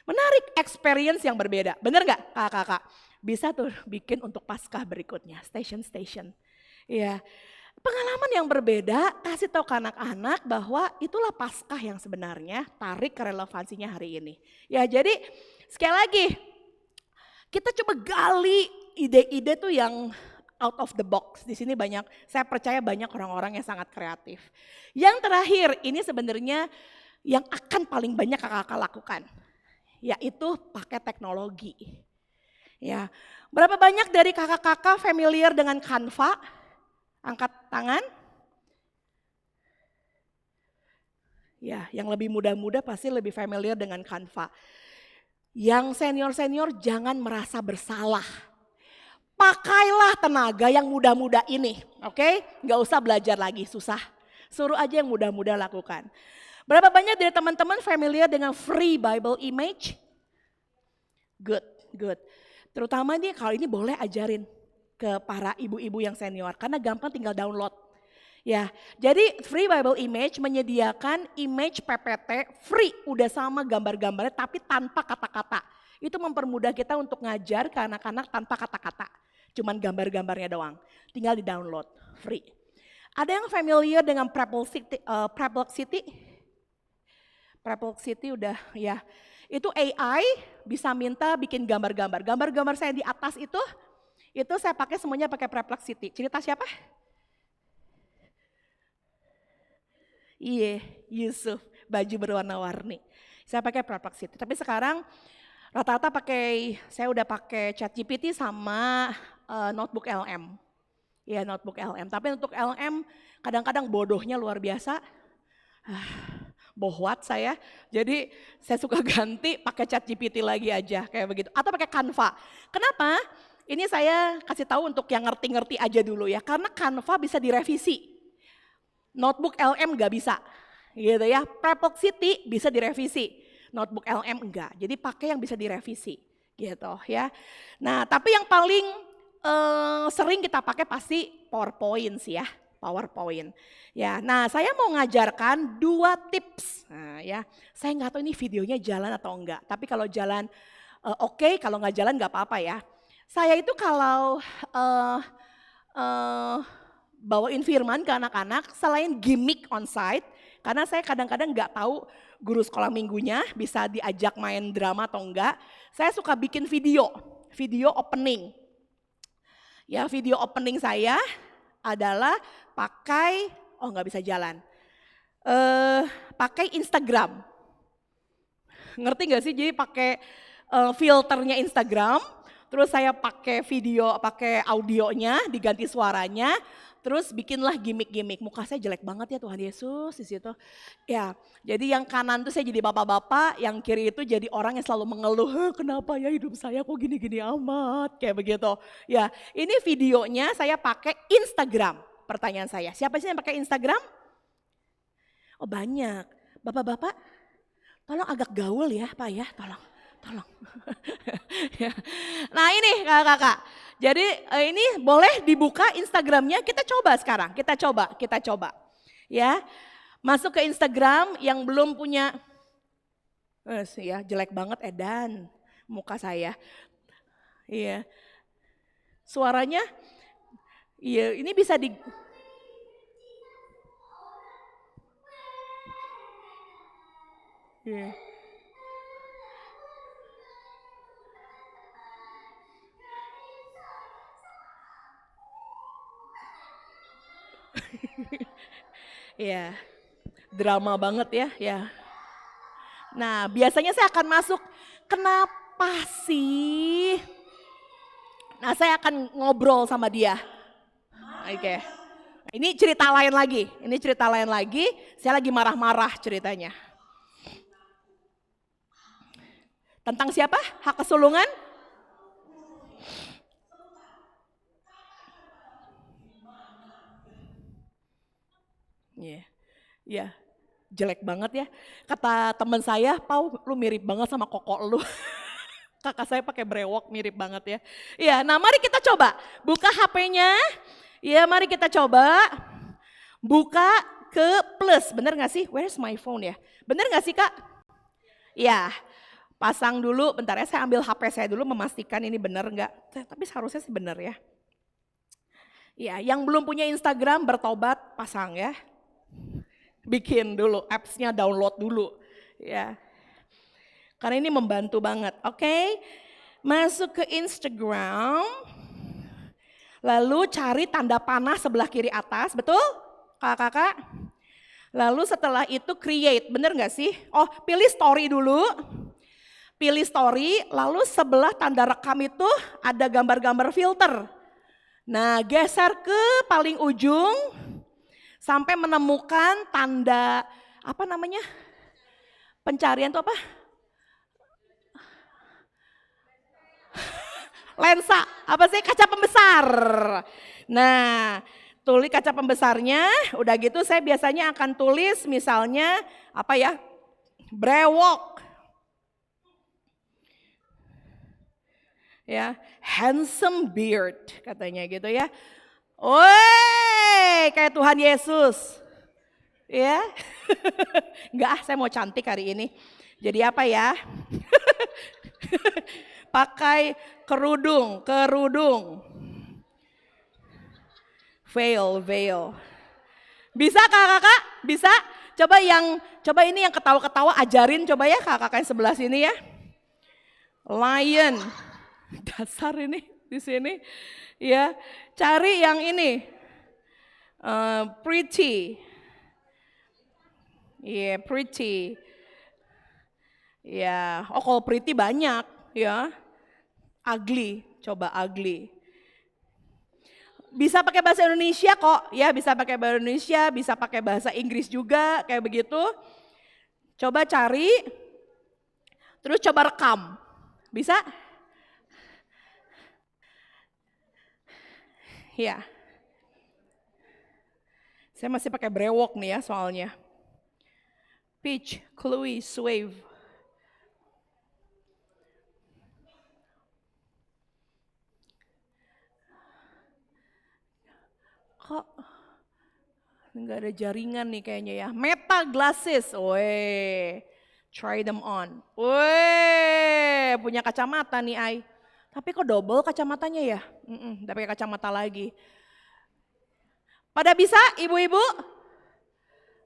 Menarik, experience yang berbeda. Bener gak kakak-kakak? Bisa tuh bikin untuk Paskah berikutnya, station-station. Ya, pengalaman yang berbeda, kasih tahu ke anak-anak bahwa itulah Paskah yang sebenarnya, tarik ke relevansinya hari ini. Ya jadi sekali lagi, kita coba gali ide-ide tuh yang out of the box. Di sini banyak, saya percaya banyak orang-orang yang sangat kreatif. Yang terakhir, ini sebenarnya yang akan paling banyak kakak-kakak lakukan, yaitu pakai teknologi. Ya, berapa banyak dari kakak-kakak familiar dengan Canva? Angkat tangan. Ya, yang lebih muda-muda pasti lebih familiar dengan Canva. Yang senior-senior jangan merasa bersalah. Pakailah tenaga yang muda-muda ini, oke? Nggak usah belajar lagi, susah. Suruh aja yang muda-muda lakukan. Berapa banyak dari teman-teman familiar dengan free Bible image? Good. Terutama nih kalau ini boleh ajarin ke para ibu-ibu yang senior, karena gampang tinggal download. Ya, jadi free Bible image menyediakan image PPT free, udah sama gambar-gambarnya tapi tanpa kata-kata. Itu mempermudah kita untuk ngajar ke anak-anak tanpa kata-kata. Cuman gambar-gambarnya doang. Tinggal di-download, free. Ada yang familiar dengan Perplexity? Perplexity udah ya. Itu AI bisa minta bikin gambar-gambar. Gambar-gambar saya di atas itu saya pakai semuanya pakai Perplexity. Cerita siapa? Iya, Yusuf, baju berwarna-warni. Saya pakai Perplexity. Tapi sekarang rata-rata saya udah pakai ChatGPT sama notebook LM. Ya notebook LM, tapi untuk LM kadang-kadang bodohnya luar biasa. Bohwat saya, jadi saya suka ganti pakai ChatGPT lagi aja kayak begitu. Atau pakai Canva. Kenapa? Ini saya kasih tahu untuk yang ngerti-ngerti aja dulu ya, karena Canva bisa direvisi. Notebook LM nggak bisa, gitu ya. Perplexity bisa direvisi. Notebook LM enggak, jadi pakai yang bisa direvisi gitu ya. Nah tapi yang paling sering kita pakai pasti PowerPoint sih ya, PowerPoint. Ya, nah saya mau ngajarkan 2 tips. Nah ya, saya nggak tahu ini videonya jalan atau enggak, tapi kalau jalan oke, kalau nggak jalan nggak apa-apa ya. Saya itu kalau bawain firman ke anak-anak selain gimmick onsite, karena saya kadang-kadang nggak tahu guru sekolah minggunya bisa diajak main drama atau enggak. Saya suka bikin video opening. Ya video opening saya adalah pakai, nggak bisa jalan. Pakai Instagram. Ngerti nggak sih? Jadi pakai filternya Instagram, terus saya pakai pakai audionya, diganti suaranya, terus bikinlah gimmick-gimmick. Muka saya jelek banget ya Tuhan Yesus di situ. Ya, jadi yang kanan tuh saya jadi bapak-bapak, yang kiri itu jadi orang yang selalu mengeluh, kenapa ya hidup saya kok gini-gini amat, kayak begitu. Ya, ini videonya saya pakai Instagram. Pertanyaan saya, siapa sih yang pakai Instagram? Oh banyak, bapak-bapak, tolong agak gaul ya Pak ya, tolong. Ya. Nah ini kakak-kakak, jadi ini boleh dibuka Instagramnya, kita coba sekarang, kita coba. Ya, masuk ke Instagram yang belum punya, ya jelek banget edan muka saya. Iya, suaranya, iya ini bisa di. Yeah. Ya, drama banget ya. Nah, biasanya saya akan masuk, kenapa sih? Nah, saya akan ngobrol sama dia. Oke. Ini cerita lain lagi. Ini cerita lain lagi. Saya lagi marah-marah ceritanya. Tentang siapa? Hak kesulungan? Iya. Iya. Jelek banget ya. Kata teman saya, "Pau, lu mirip banget sama koko lu." Kakak saya pakai brewok, mirip banget ya. Iya, nah mari kita coba buka HP-nya. Iya, mari kita coba buka ke plus. Bener gak sih? Where's my phone ya? Bener gak sih Kak? Iya, pasang dulu. Bentar ya, saya ambil HP saya dulu memastikan ini bener gak. Tapi seharusnya sih bener ya. Iya, yang belum punya Instagram bertobat pasang ya. Bikin dulu, apps-nya download dulu. Ya. Karena ini membantu banget, oke? Masuk ke Instagram, lalu cari tanda panah sebelah kiri atas, betul kakak-kakak? Lalu setelah itu create, bener gak sih? Oh, pilih story dulu. Pilih story, lalu sebelah tanda rekam itu ada gambar-gambar filter. Nah, geser ke paling ujung sampai menemukan tanda, apa namanya? Pencarian itu apa? Lensa, apa sih? Kaca pembesar. Nah, tulis kaca pembesarnya, udah gitu saya biasanya akan tulis misalnya apa ya? Brewok. Ya, handsome beard katanya gitu ya. Woi, kayak Tuhan Yesus. Ya. Enggak, saya mau cantik hari ini. Jadi apa ya? Pakai kerudung. Veil. Bisa kakak-kakak? Bisa? Coba ini yang ketawa-ketawa ajarin coba ya kakak-kakak yang sebelah sini ya. Lion. Dasar ini di sini. Ya, cari yang ini. Pretty. Iya, pretty. Ya, oh kalau pretty banyak ya. Ugly, coba ugly. Bisa pakai bahasa Indonesia kok, ya bisa pakai bahasa Indonesia, bisa pakai bahasa Inggris juga kayak begitu. Coba cari, terus coba rekam. Bisa? Ya. Saya masih pakai brewok nih ya soalnya. Peach, Chloe, Swave. Kok nggak ada jaringan nih kayaknya ya. Meta glasses, weh, try them on. Weh, punya kacamata nih Ai. Tapi kok double kacamatanya ya? Udah pakai kacamata lagi. Pada bisa ibu-ibu?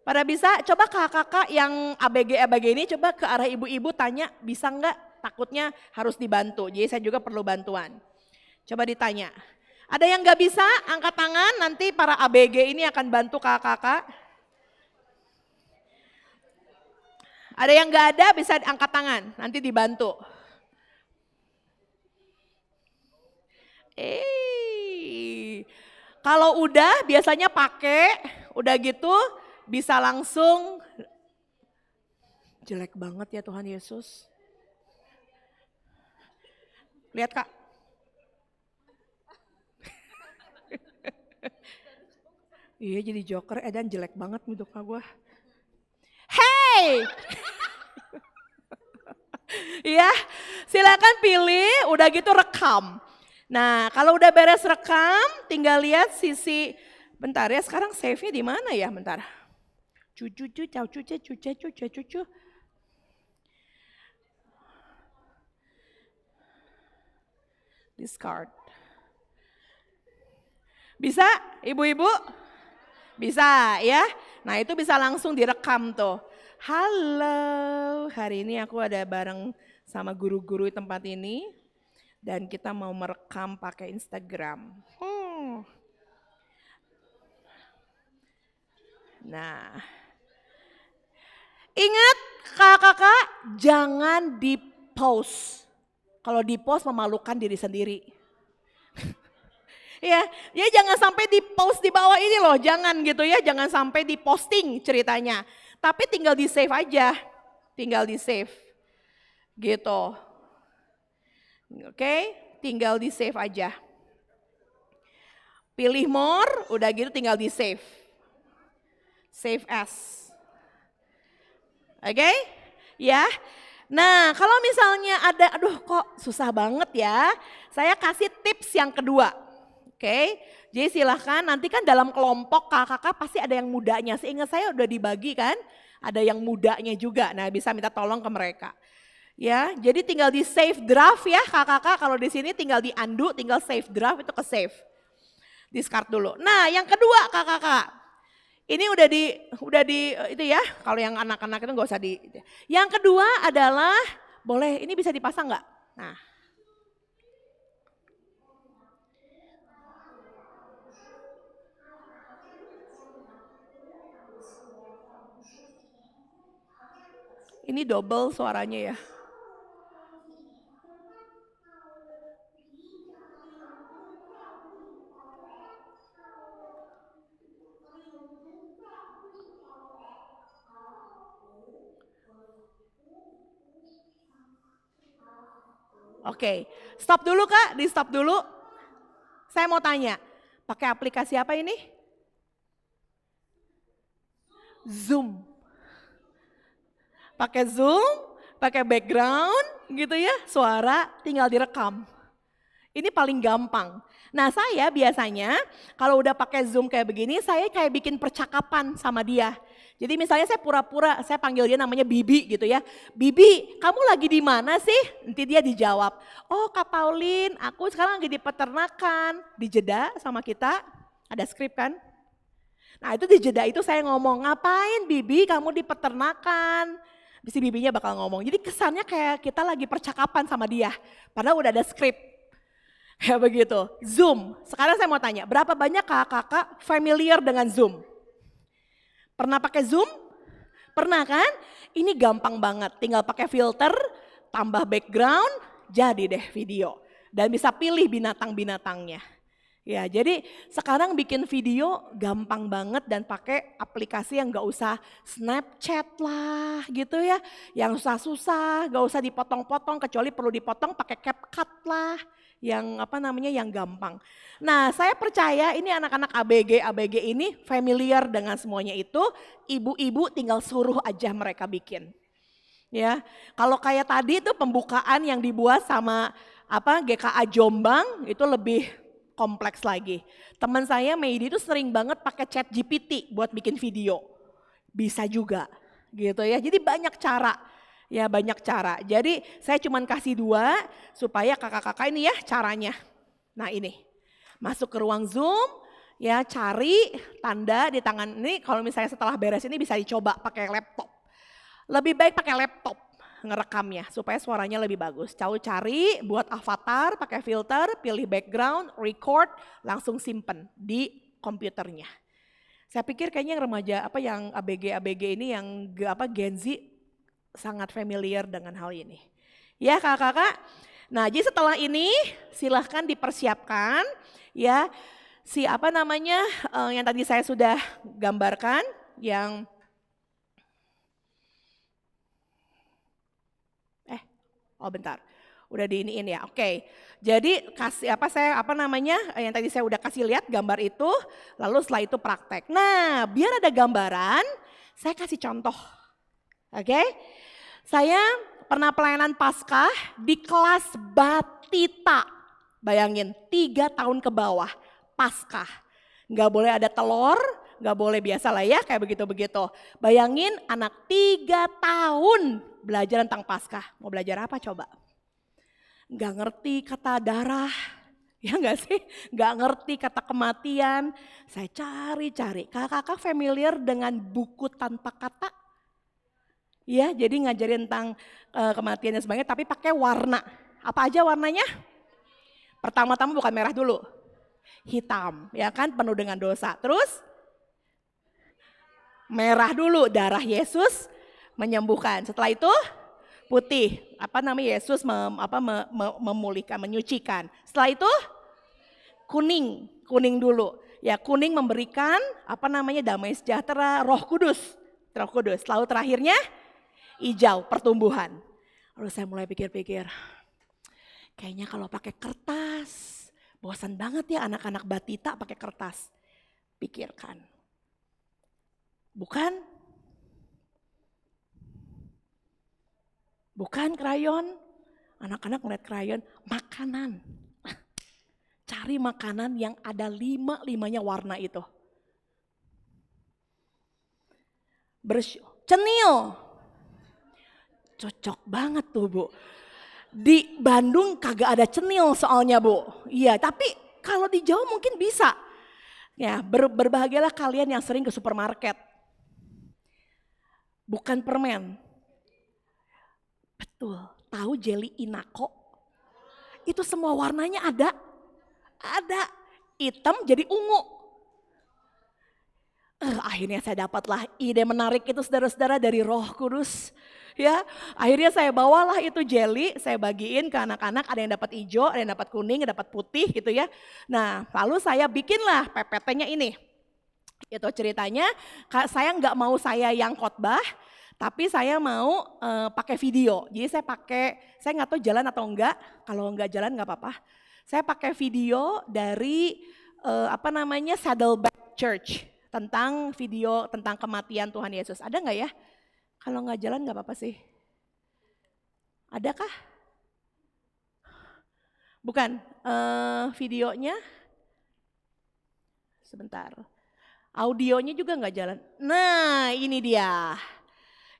Pada bisa? Coba kakak-kakak yang ABG ini coba ke arah ibu-ibu tanya bisa nggak? Takutnya harus dibantu, jadi saya juga perlu bantuan. Coba ditanya. Ada yang nggak bisa angkat tangan, nanti para ABG ini akan bantu kakak-kakak. Ada yang nggak ada bisa angkat tangan, nanti dibantu. Kalau udah biasanya pakai, udah gitu bisa langsung. Jelek banget ya Tuhan Yesus. Lihat Kak. Iya jadi joker, dan jelek banget muka gue. Hey! Iya, silakan pilih, udah gitu rekam. Nah kalau udah beres rekam, tinggal lihat sisi, bentar ya sekarang save-nya di mana ya, bentar. Cucu. Discard. Bisa ibu-ibu? Bisa ya. Nah itu bisa langsung direkam tuh. Halo, hari ini aku ada bareng sama guru-guru tempat ini. Dan kita mau merekam pakai Instagram. Nah, ingat kakak-kakak jangan di-post. Kalau di-post memalukan diri sendiri. Ya, ya jangan sampai di post di bawah ini loh, jangan gitu ya, jangan sampai di posting ceritanya. Tapi tinggal di save aja, tinggal di save gitu. Oke, tinggal di save aja. Pilih more, udah gitu tinggal di save. Save as. Oke, ya. Nah, kalau misalnya ada, aduh kok susah banget ya, saya kasih tips yang kedua. Oke, jadi silahkan nanti kan dalam kelompok kakak-kakak pasti ada yang mudanya. Seingat saya udah dibagi kan, ada yang mudanya juga. Nah bisa minta tolong ke mereka. Ya, jadi tinggal di save draft ya kakak-kakak. Kalau di sini tinggal di undo, tinggal save draft itu ke save. Discard dulu. Nah yang kedua kakak-kakak. Ini udah di itu ya. Kalau yang anak-anak itu nggak usah di. Yang kedua adalah boleh ini bisa dipasang nggak? Nah. Ini double suaranya ya. Oke, stop dulu Kak, di stop dulu. Saya mau tanya, pakai aplikasi apa ini? Zoom. Pakai Zoom, pakai background gitu ya, suara tinggal direkam. Ini paling gampang. Nah saya biasanya kalau udah pakai Zoom kayak begini, saya kayak bikin percakapan sama dia. Jadi misalnya saya pura-pura, saya panggil dia namanya Bibi gitu ya. Bibi, kamu lagi di mana sih? Nanti dia dijawab, oh Kak Pauline, aku sekarang lagi di peternakan. Dijeda sama kita, ada skrip kan? Nah itu dijeda itu saya ngomong, ngapain Bibi kamu di peternakan? Si bibinya bakal ngomong. Jadi kesannya kayak kita lagi percakapan sama dia. Padahal udah ada skrip. Kayak begitu. Zoom. Sekarang saya mau tanya, berapa banyak kakak-kakak familiar dengan Zoom? Pernah pakai Zoom? Pernah kan? Ini gampang banget. Tinggal pakai filter, tambah background, jadi deh video. Dan bisa pilih binatang-binatangnya. Ya, jadi sekarang bikin video gampang banget dan pakai aplikasi yang gak usah Snapchat lah gitu ya. Yang susah-susah, gak usah dipotong-potong kecuali perlu dipotong pakai CapCut lah. Yang yang gampang. Nah saya percaya ini anak-anak ABG ini familiar dengan semuanya itu. Ibu-ibu tinggal suruh aja mereka bikin. Ya, kalau kayak tadi itu pembukaan yang dibuat sama GKA Jombang itu lebih kompleks lagi. Teman saya Meidi itu sering banget pakai Chat GPT buat bikin video. Bisa juga gitu ya. Jadi banyak cara. Ya banyak cara. Jadi saya cuman kasih 2 supaya kakak-kakak ini ya caranya. Nah ini. Masuk ke ruang Zoom, ya cari tanda di tangan ini kalau misalnya setelah beres ini bisa dicoba pakai laptop. Lebih baik pakai laptop ngerekamnya supaya suaranya lebih bagus. Cari buat avatar, pakai filter, pilih background, record, langsung simpen di komputernya. Saya pikir kayaknya yang remaja yang ABG ini yang Gen Z sangat familiar dengan hal ini. Ya kakak-kakak. Nah jadi setelah ini silahkan dipersiapkan ya yang tadi saya sudah gambarkan yang bentar. Udah diiniin ya. Oke. Jadi kasih yang tadi saya udah kasih lihat gambar itu lalu setelah itu praktek. Nah, biar ada gambaran, saya kasih contoh. Oke. Saya pernah pelayanan Paskah di kelas Batita. Bayangin 3 tahun ke bawah Paskah. Nggak boleh ada telur, nggak boleh biasa lah ya kayak begitu-begitu. Bayangin anak 3 tahun belajar tentang Paskah. Mau belajar apa coba? Nggak ngerti kata darah. Ya nggak sih? Nggak ngerti kata kematian. Saya cari-cari. Kakak-kakak familiar dengan buku tanpa kata? Ya, jadi ngajarin tentang kematian dan sebagainya, tapi pakai warna. Apa aja warnanya? Pertama-tama bukan merah dulu, hitam, ya kan penuh dengan dosa. Terus merah dulu, darah Yesus menyembuhkan. Setelah itu putih, Yesus memulihkan, menyucikan. Setelah itu kuning dulu. Ya, kuning memberikan damai sejahtera, Roh Kudus. Lalu terakhirnya hijau, pertumbuhan. Lalu saya mulai pikir-pikir, kayaknya kalau pakai kertas, bosan banget ya anak-anak batita pakai kertas. Pikirkan. Bukan krayon, anak-anak ngeliat krayon, makanan. Cari makanan yang ada limanya warna itu. Cenil. Cocok banget tuh Bu. Di Bandung kagak ada cenil soalnya Bu. Iya, tapi kalau di Jawa mungkin bisa. Ya, berbahagialah kalian yang sering ke supermarket. Bukan permen. Betul, tahu jelly Inako? Itu semua warnanya ada. Ada, hitam jadi ungu. Akhirnya saya dapatlah ide menarik itu saudara-saudara dari Roh Kudus. Ya, akhirnya saya bawalah itu jelly, saya bagiin ke anak-anak, ada yang dapat hijau, ada yang dapat kuning, ada yang dapat putih gitu ya. Nah, lalu saya bikinlah PPT-nya ini. Itu ceritanya, saya nggak mau saya yang khotbah, tapi saya mau pakai video. Jadi saya nggak tahu jalan atau enggak, kalau nggak jalan nggak apa-apa. Saya pakai video dari Saddleback Church tentang video tentang kematian Tuhan Yesus. Ada nggak ya? Kalau nggak jalan nggak apa-apa sih. Adakah? Bukan, videonya. Sebentar. Audionya juga nggak jalan. Nah, ini dia.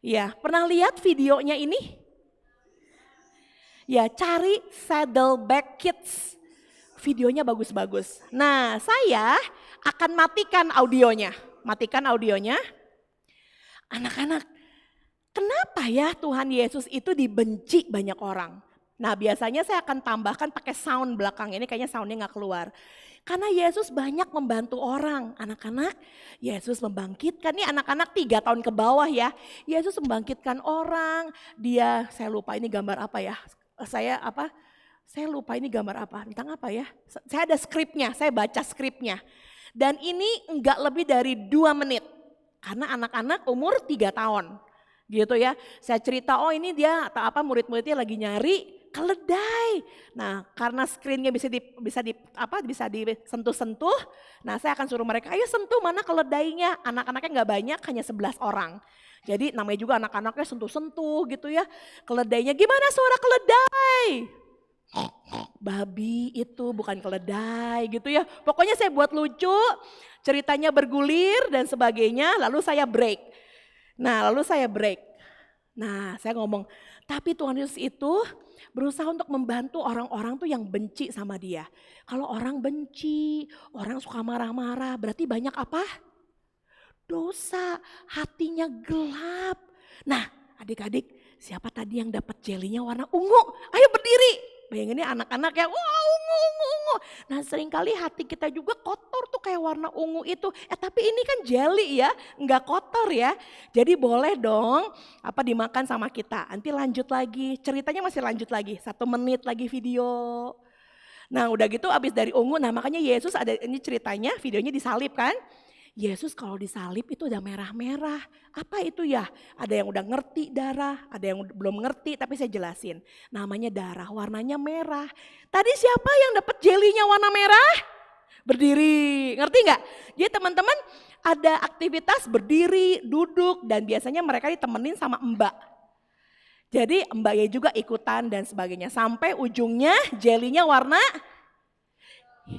Ya, pernah lihat videonya ini? Ya, cari Saddleback Kids. Videonya bagus-bagus. Nah, saya akan matikan audionya. Anak-anak, kenapa ya Tuhan Yesus itu dibenci banyak orang? Nah, biasanya saya akan tambahkan pakai sound belakang. Ini kayaknya soundnya nggak keluar. Karena Yesus banyak membantu orang. Anak-anak, Yesus membangkitkan. Ini anak-anak 3 tahun ke bawah ya. Yesus membangkitkan orang. Saya lupa ini gambar apa ya. Saya lupa ini gambar apa, tentang apa ya. Saya ada skripnya, saya baca skripnya. Dan ini enggak lebih dari 2 menit. Karena anak-anak umur 3 tahun. Gitu ya. Saya cerita, ini dia murid-muridnya lagi nyari keledai. Nah, karena screen-nya bisa disentuh-sentuh. Nah, saya akan suruh mereka, ayo sentuh mana keledainya. Anak-anaknya enggak banyak, hanya 11 orang. Jadi namanya juga anak-anaknya sentuh-sentuh gitu ya. Keledainya, gimana suara keledai? Babi itu bukan keledai gitu ya. Pokoknya saya buat lucu, ceritanya bergulir dan sebagainya, lalu saya break. Nah, saya ngomong, tapi Tuhan Yesus itu berusaha untuk membantu orang-orang tuh yang benci sama dia. Kalau orang benci, orang suka marah-marah, berarti banyak apa? Dosa, hatinya gelap. Nah, adik-adik, siapa tadi yang dapat jelinya warna ungu? Ayo berdiri. Bayanginnya anak-anak ya, wah ungu. Nah seringkali hati kita juga kotor tuh kayak warna ungu itu. Tapi ini kan jelly ya, nggak kotor ya. Jadi boleh dong dimakan sama kita. Nanti lanjut lagi, ceritanya masih lanjut lagi. 1 menit lagi video. Nah udah gitu abis dari ungu, nah makanya Yesus ada ini ceritanya, videonya disalib kan. Yesus kalau disalib itu udah merah-merah. Apa itu ya? Ada yang udah ngerti darah, ada yang belum ngerti tapi saya jelasin. Namanya darah, warnanya merah. Tadi siapa yang dapat jelinya warna merah? Berdiri, ngerti nggak? Jadi teman-teman ada aktivitas berdiri, duduk dan biasanya mereka ditemenin sama mbak. Jadi mbaknya juga ikutan dan sebagainya. Sampai ujungnya jelinya warna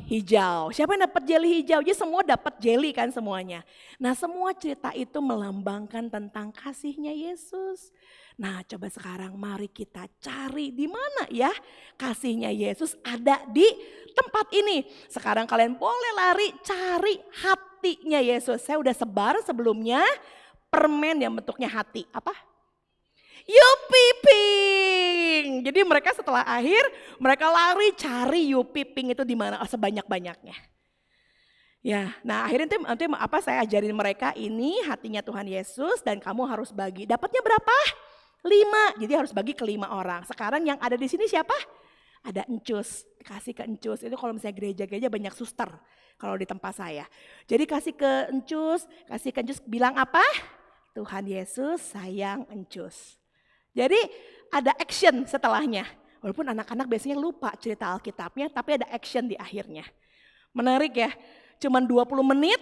hijau. Siapa yang dapat jelly hijau? Jadi semua dapat jelly kan semuanya. Nah semua cerita itu melambangkan tentang kasihnya Yesus. Nah coba sekarang mari kita cari di mana ya kasihnya Yesus ada di tempat ini. Sekarang kalian boleh lari cari hatinya Yesus. Saya udah sebar sebelumnya permen yang bentuknya hati. Apa? Yupi Pink. Jadi mereka setelah akhir mereka lari cari Yupi Pink itu di mana sebanyak-banyaknya. Ya, nah akhirnya nanti saya ajarin mereka ini hatinya Tuhan Yesus dan kamu harus bagi. Dapatnya berapa? 5. Jadi harus bagi ke 5 orang. Sekarang yang ada di sini siapa? ada encus, kasih ke encus. Itu kalau misalnya gereja-gereja banyak suster kalau di tempat saya. Jadi kasih ke encus, bilang apa? Tuhan Yesus sayang encus. Jadi ada action setelahnya. Walaupun anak-anak biasanya lupa cerita Alkitabnya, tapi ada action di akhirnya. Menarik ya, cuman 20 menit,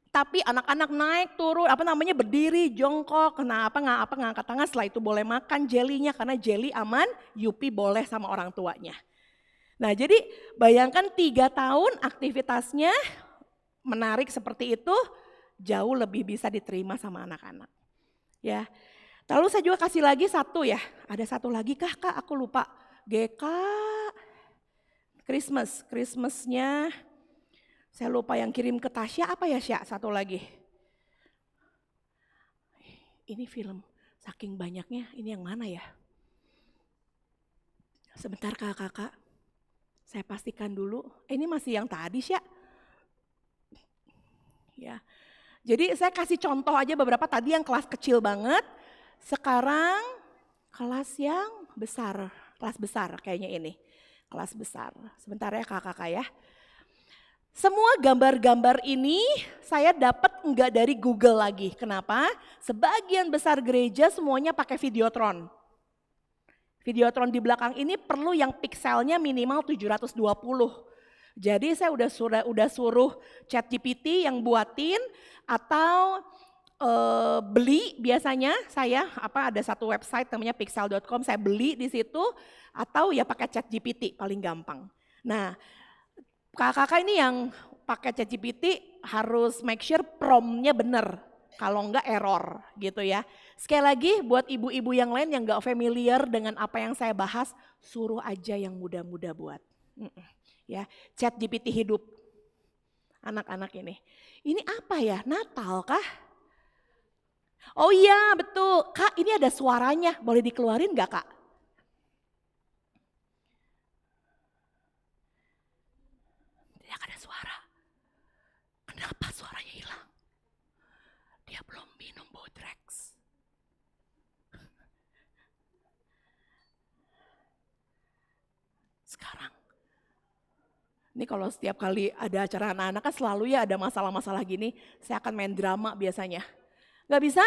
tapi anak-anak naik turun, berdiri, jongkok, ngangkat tangan, setelah itu boleh makan jelinya, karena jeli aman, Yupi boleh sama orang tuanya. Nah jadi bayangkan 3 tahun aktivitasnya menarik seperti itu, jauh lebih bisa diterima sama anak-anak. Ya. Lalu saya juga kasih lagi satu ya, ada satu lagi kah Kak, aku lupa. GK, Christmasnya, saya lupa yang kirim ke Tasya apa ya Sya, satu lagi. Ini film, saking banyaknya, ini yang mana ya? Sebentar kakak, saya pastikan dulu, ini masih yang tadi Sya. Ya, jadi saya kasih contoh aja beberapa tadi yang kelas kecil banget. Sekarang kelas yang besar, kelas besar kayaknya ini, kelas besar. Sebentar ya kakak ya. Semua gambar-gambar ini saya dapat enggak dari Google lagi. Kenapa? Sebagian besar gereja semuanya pakai Videotron. Videotron di belakang ini perlu yang pikselnya minimal 720. Jadi saya udah suruh ChatGPT yang buatin atau beli biasanya saya ada satu website namanya pixel.com, saya beli di situ atau ya pakai ChatGPT paling gampang. Nah, kakak ini yang pakai ChatGPT harus make sure prompt-nya benar, kalau enggak error gitu ya. Sekali lagi buat ibu-ibu yang lain yang enggak familiar dengan apa yang saya bahas, suruh aja yang muda-muda buat. Ya, ChatGPT hidup anak-anak ini. Ini apa ya? Natal kah? Oh iya betul, Kak ini ada suaranya, boleh dikeluarin gak Kak? Tidak ada suara. Kenapa suaranya hilang? Dia belum minum Bodrex. Sekarang, ini kalau setiap kali ada acara anak-anak kan selalu ya ada masalah-masalah gini, saya akan main drama biasanya. Gak bisa?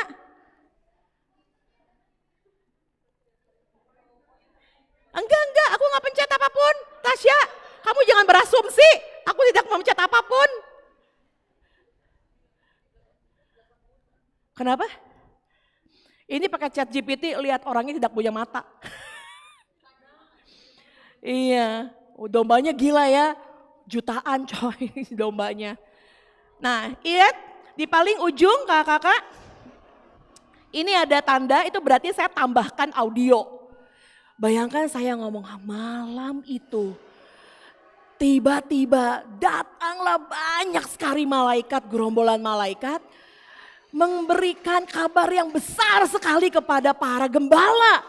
Enggak, aku gak pencet apapun. Tasya, kamu jangan berasumsi, aku tidak memencet apapun. Kenapa? Ini pakai ChatGPT, lihat orangnya tidak punya mata. Iya, dombanya gila ya, jutaan coy dombanya. Nah, lihat di paling ujung kakak-kakak, ini ada tanda, itu berarti saya tambahkan audio. Bayangkan saya ngomong malam itu, tiba-tiba datanglah banyak sekali malaikat, gerombolan malaikat, memberikan kabar yang besar sekali kepada para gembala.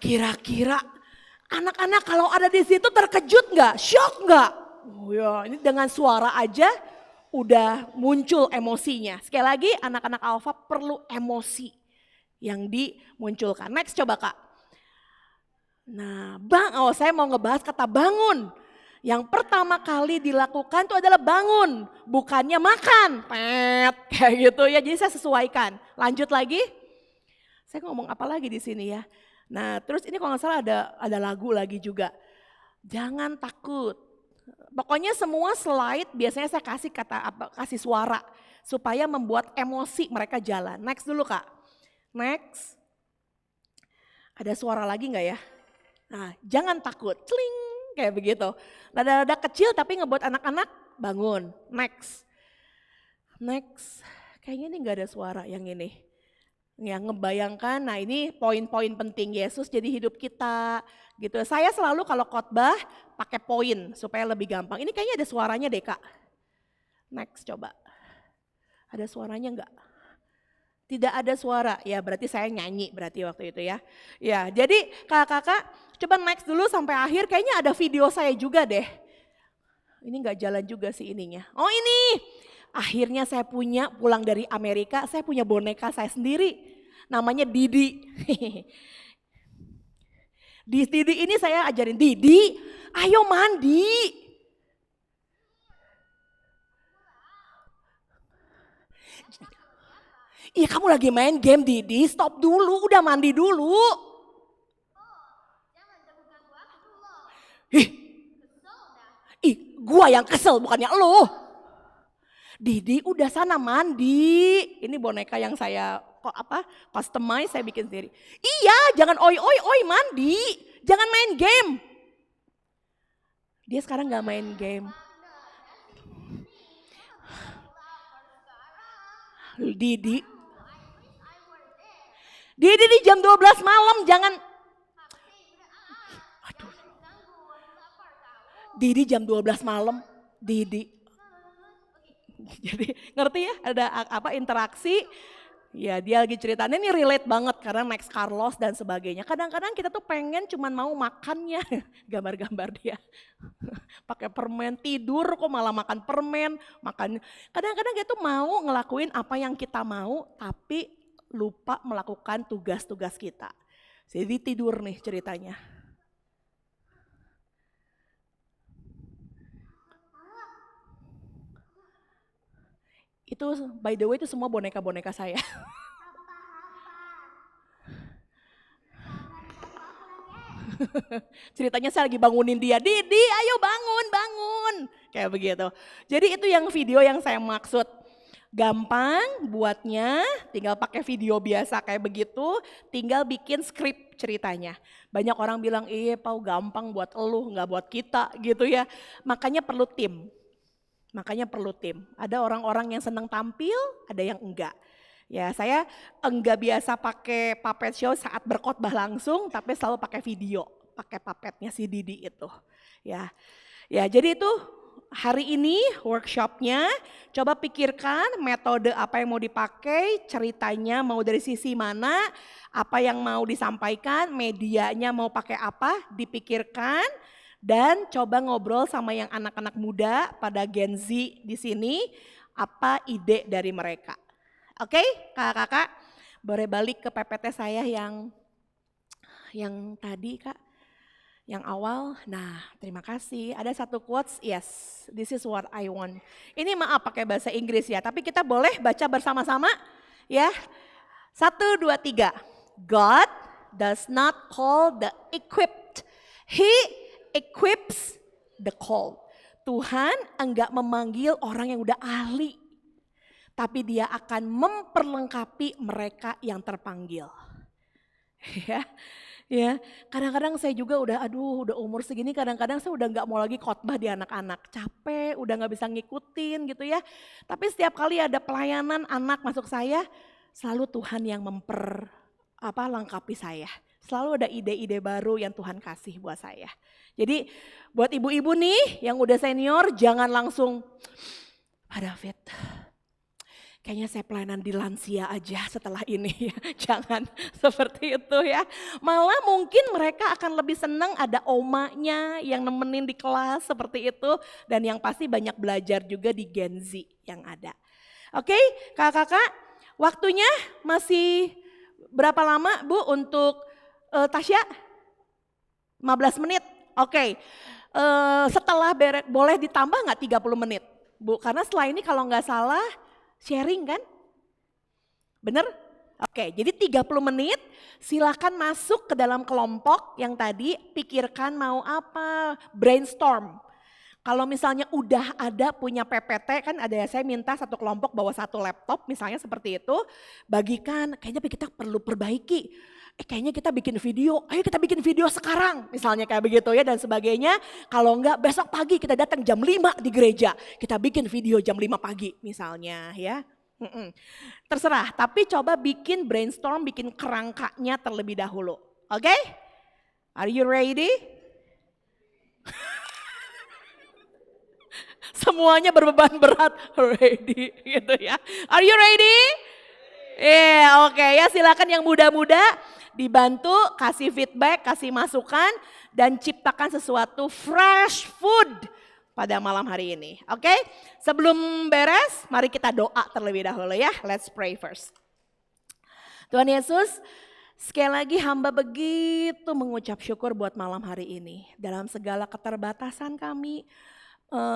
Kira-kira anak-anak kalau ada di situ terkejut nggak? Shock nggak? Oh ya, ini dengan suara aja udah muncul emosinya. Sekali lagi anak-anak alfa perlu emosi yang dimunculkan. Next coba Kak. Nah saya mau ngebahas kata bangun. Yang pertama kali dilakukan itu adalah bangun, bukannya makan. Kayak gitu ya, jadi saya sesuaikan. Lanjut lagi, saya ngomong apa lagi di sini ya. Nah terus ini kalau nggak salah ada lagu lagi juga. Jangan takut. Pokoknya semua slide biasanya saya kasih suara supaya membuat emosi mereka jalan. Next dulu Kak. Next. Ada suara lagi nggak ya? Nah, jangan takut. Cling kayak begitu. Nada-nada kecil tapi ngebuat anak-anak bangun. Next. Kayaknya ini nggak ada suara yang ini. Yang ngebayangkan, nah ini poin-poin penting Yesus jadi hidup kita gitu. Saya selalu kalau khotbah pakai poin supaya lebih gampang. Ini kayaknya ada suaranya deh Kak. Next coba. Ada suaranya enggak? Tidak ada suara, ya berarti saya nyanyi berarti waktu itu ya. Ya jadi kakak-kakak coba next dulu sampai akhir, kayaknya ada video saya juga deh. Ini enggak jalan juga sih ininya. Oh ini, akhirnya saya pulang dari Amerika, saya punya boneka saya sendiri. Namanya Didi. Di Didi ini saya ajarin, Didi ayo mandi. Iya kamu lagi main game Didi, stop dulu, udah mandi dulu. Ih, gua yang kesel bukannya lo. Didi udah sana mandi. Ini boneka yang saya customize, saya bikin sendiri. Iya, jangan oi mandi. Jangan main game. Dia sekarang gak main game. Didi di jam 12 malam jangan. Aduh. Didi jam 12 malam, Didi. Jadi ngerti ya ada interaksi. Ya dia lagi ceritanya ini relate banget karena Max Carlos dan sebagainya. Kadang-kadang kita tuh pengen cuman mau makannya. Gambar-gambar dia. Pakai permen, tidur kok malah makan permen. Makan. Kadang-kadang kita tuh mau ngelakuin apa yang kita mau tapi lupa melakukan tugas-tugas kita. Jadi tidur nih ceritanya. Itu by the way itu semua boneka-boneka saya. Ceritanya saya lagi bangunin dia, Didi ayo bangun. Kayak begitu. Jadi itu yang video yang saya maksud. Gampang buatnya, tinggal pakai video biasa kayak begitu, tinggal bikin skrip ceritanya. Banyak orang bilang, Pau gampang buat elu, nggak buat kita gitu ya. Makanya perlu tim. Ada orang-orang yang senang tampil, ada yang enggak. Ya saya enggak biasa pakai puppet show saat berkhotbah langsung, tapi selalu pakai video, pakai puppetnya si Didi itu. Ya jadi itu. Hari ini workshopnya, coba pikirkan metode apa yang mau dipakai, ceritanya mau dari sisi mana, apa yang mau disampaikan, medianya mau pakai apa, dipikirkan dan coba ngobrol sama yang anak-anak muda pada Gen Z di sini, apa ide dari mereka. Oke, kakak-kakak, boleh balik ke PPT saya yang tadi Kak. Yang awal, nah terima kasih. Ada satu quotes, yes, this is what I want. Ini maaf pakai bahasa Inggris ya, tapi kita boleh baca bersama-sama ya. 1, 2, 3. God does not call the equipped, He equips the called. Tuhan enggak memanggil orang yang udah ahli, tapi Dia akan memperlengkapi mereka yang terpanggil. Ya, kadang-kadang saya juga udah umur segini kadang-kadang saya udah nggak mau lagi khotbah di anak-anak, capek, udah nggak bisa ngikutin gitu ya. Tapi setiap kali ada pelayanan anak masuk saya, selalu Tuhan yang lengkapi saya. Selalu ada ide-ide baru yang Tuhan kasih buat saya. Jadi buat ibu-ibu nih yang udah senior jangan langsung, Pak David, kayaknya saya pelayanan di lansia aja setelah ini ya. Jangan seperti itu ya. Malah mungkin mereka akan lebih senang ada omanya yang nemenin di kelas seperti itu. Dan yang pasti banyak belajar juga di Gen Z yang ada. Oke kakak-kakak, waktunya masih berapa lama Bu untuk Tasya? 15 menit. Oke, setelah boleh ditambah nggak 30 menit Bu? Karena setelah ini kalau nggak salah sharing kan? Bener? Oke, jadi 30 menit silakan masuk ke dalam kelompok yang tadi pikirkan mau apa, brainstorm. Kalau misalnya udah ada punya PPT kan ada saya minta satu kelompok bawa satu laptop misalnya seperti itu, bagikan kayaknya kita perlu perbaiki. Kayaknya kita bikin video, ayo kita bikin video sekarang misalnya kayak begitu ya dan sebagainya. Kalau enggak besok pagi kita datang jam 5 di gereja, kita bikin video jam 5 pagi misalnya ya. Terserah, tapi coba bikin brainstorm, bikin kerangkanya terlebih dahulu. Oke? Are you ready? Semuanya berbeban berat, ready gitu ya. Are you ready? Oke ya silakan yang muda-muda dibantu kasih feedback, kasih masukan dan ciptakan sesuatu fresh food pada malam hari ini. Oke, sebelum beres mari kita doa terlebih dahulu ya. Let's pray first. Tuhan Yesus, Sekali lagi hamba begitu mengucap syukur buat malam hari ini. Dalam segala keterbatasan kami,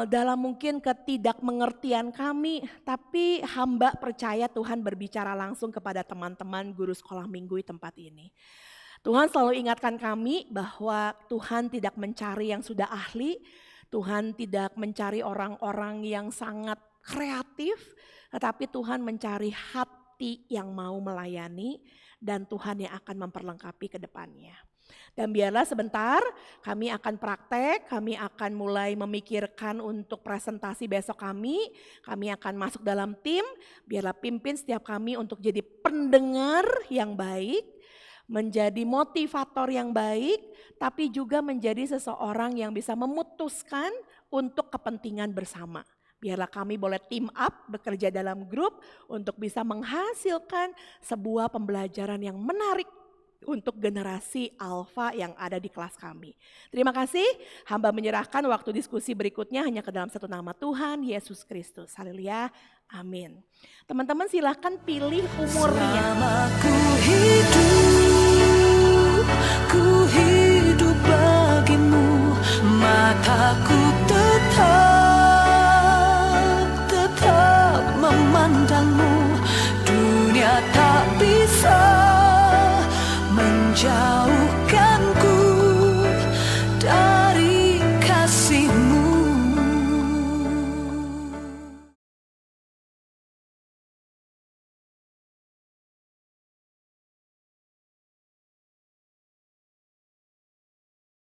dalam mungkin ketidakmengertian kami, tapi hamba percaya Tuhan berbicara langsung kepada teman-teman guru sekolah minggu di tempat ini. Tuhan selalu ingatkan kami bahwa Tuhan tidak mencari yang sudah ahli, Tuhan tidak mencari orang-orang yang sangat kreatif, tetapi Tuhan mencari hati yang mau melayani dan Tuhan yang akan memperlengkapi ke depannya. Dan biarlah sebentar kami akan praktek, kami akan mulai memikirkan untuk presentasi besok kami akan masuk dalam tim, biarlah pimpin setiap kami untuk jadi pendengar yang baik, menjadi motivator yang baik, tapi juga menjadi seseorang yang bisa memutuskan untuk kepentingan bersama. Biarlah kami boleh team up, bekerja dalam grup untuk bisa menghasilkan sebuah pembelajaran yang menarik untuk generasi alfa yang ada di kelas kami. Terima kasih, hamba menyerahkan waktu diskusi berikutnya hanya ke dalam satu nama Tuhan, Yesus Kristus. Haleluya, amin. Teman-teman silahkan pilih umurnya. Ku hidup bagimu, mataku tetap memandangmu. Dunia tak bisa menjauh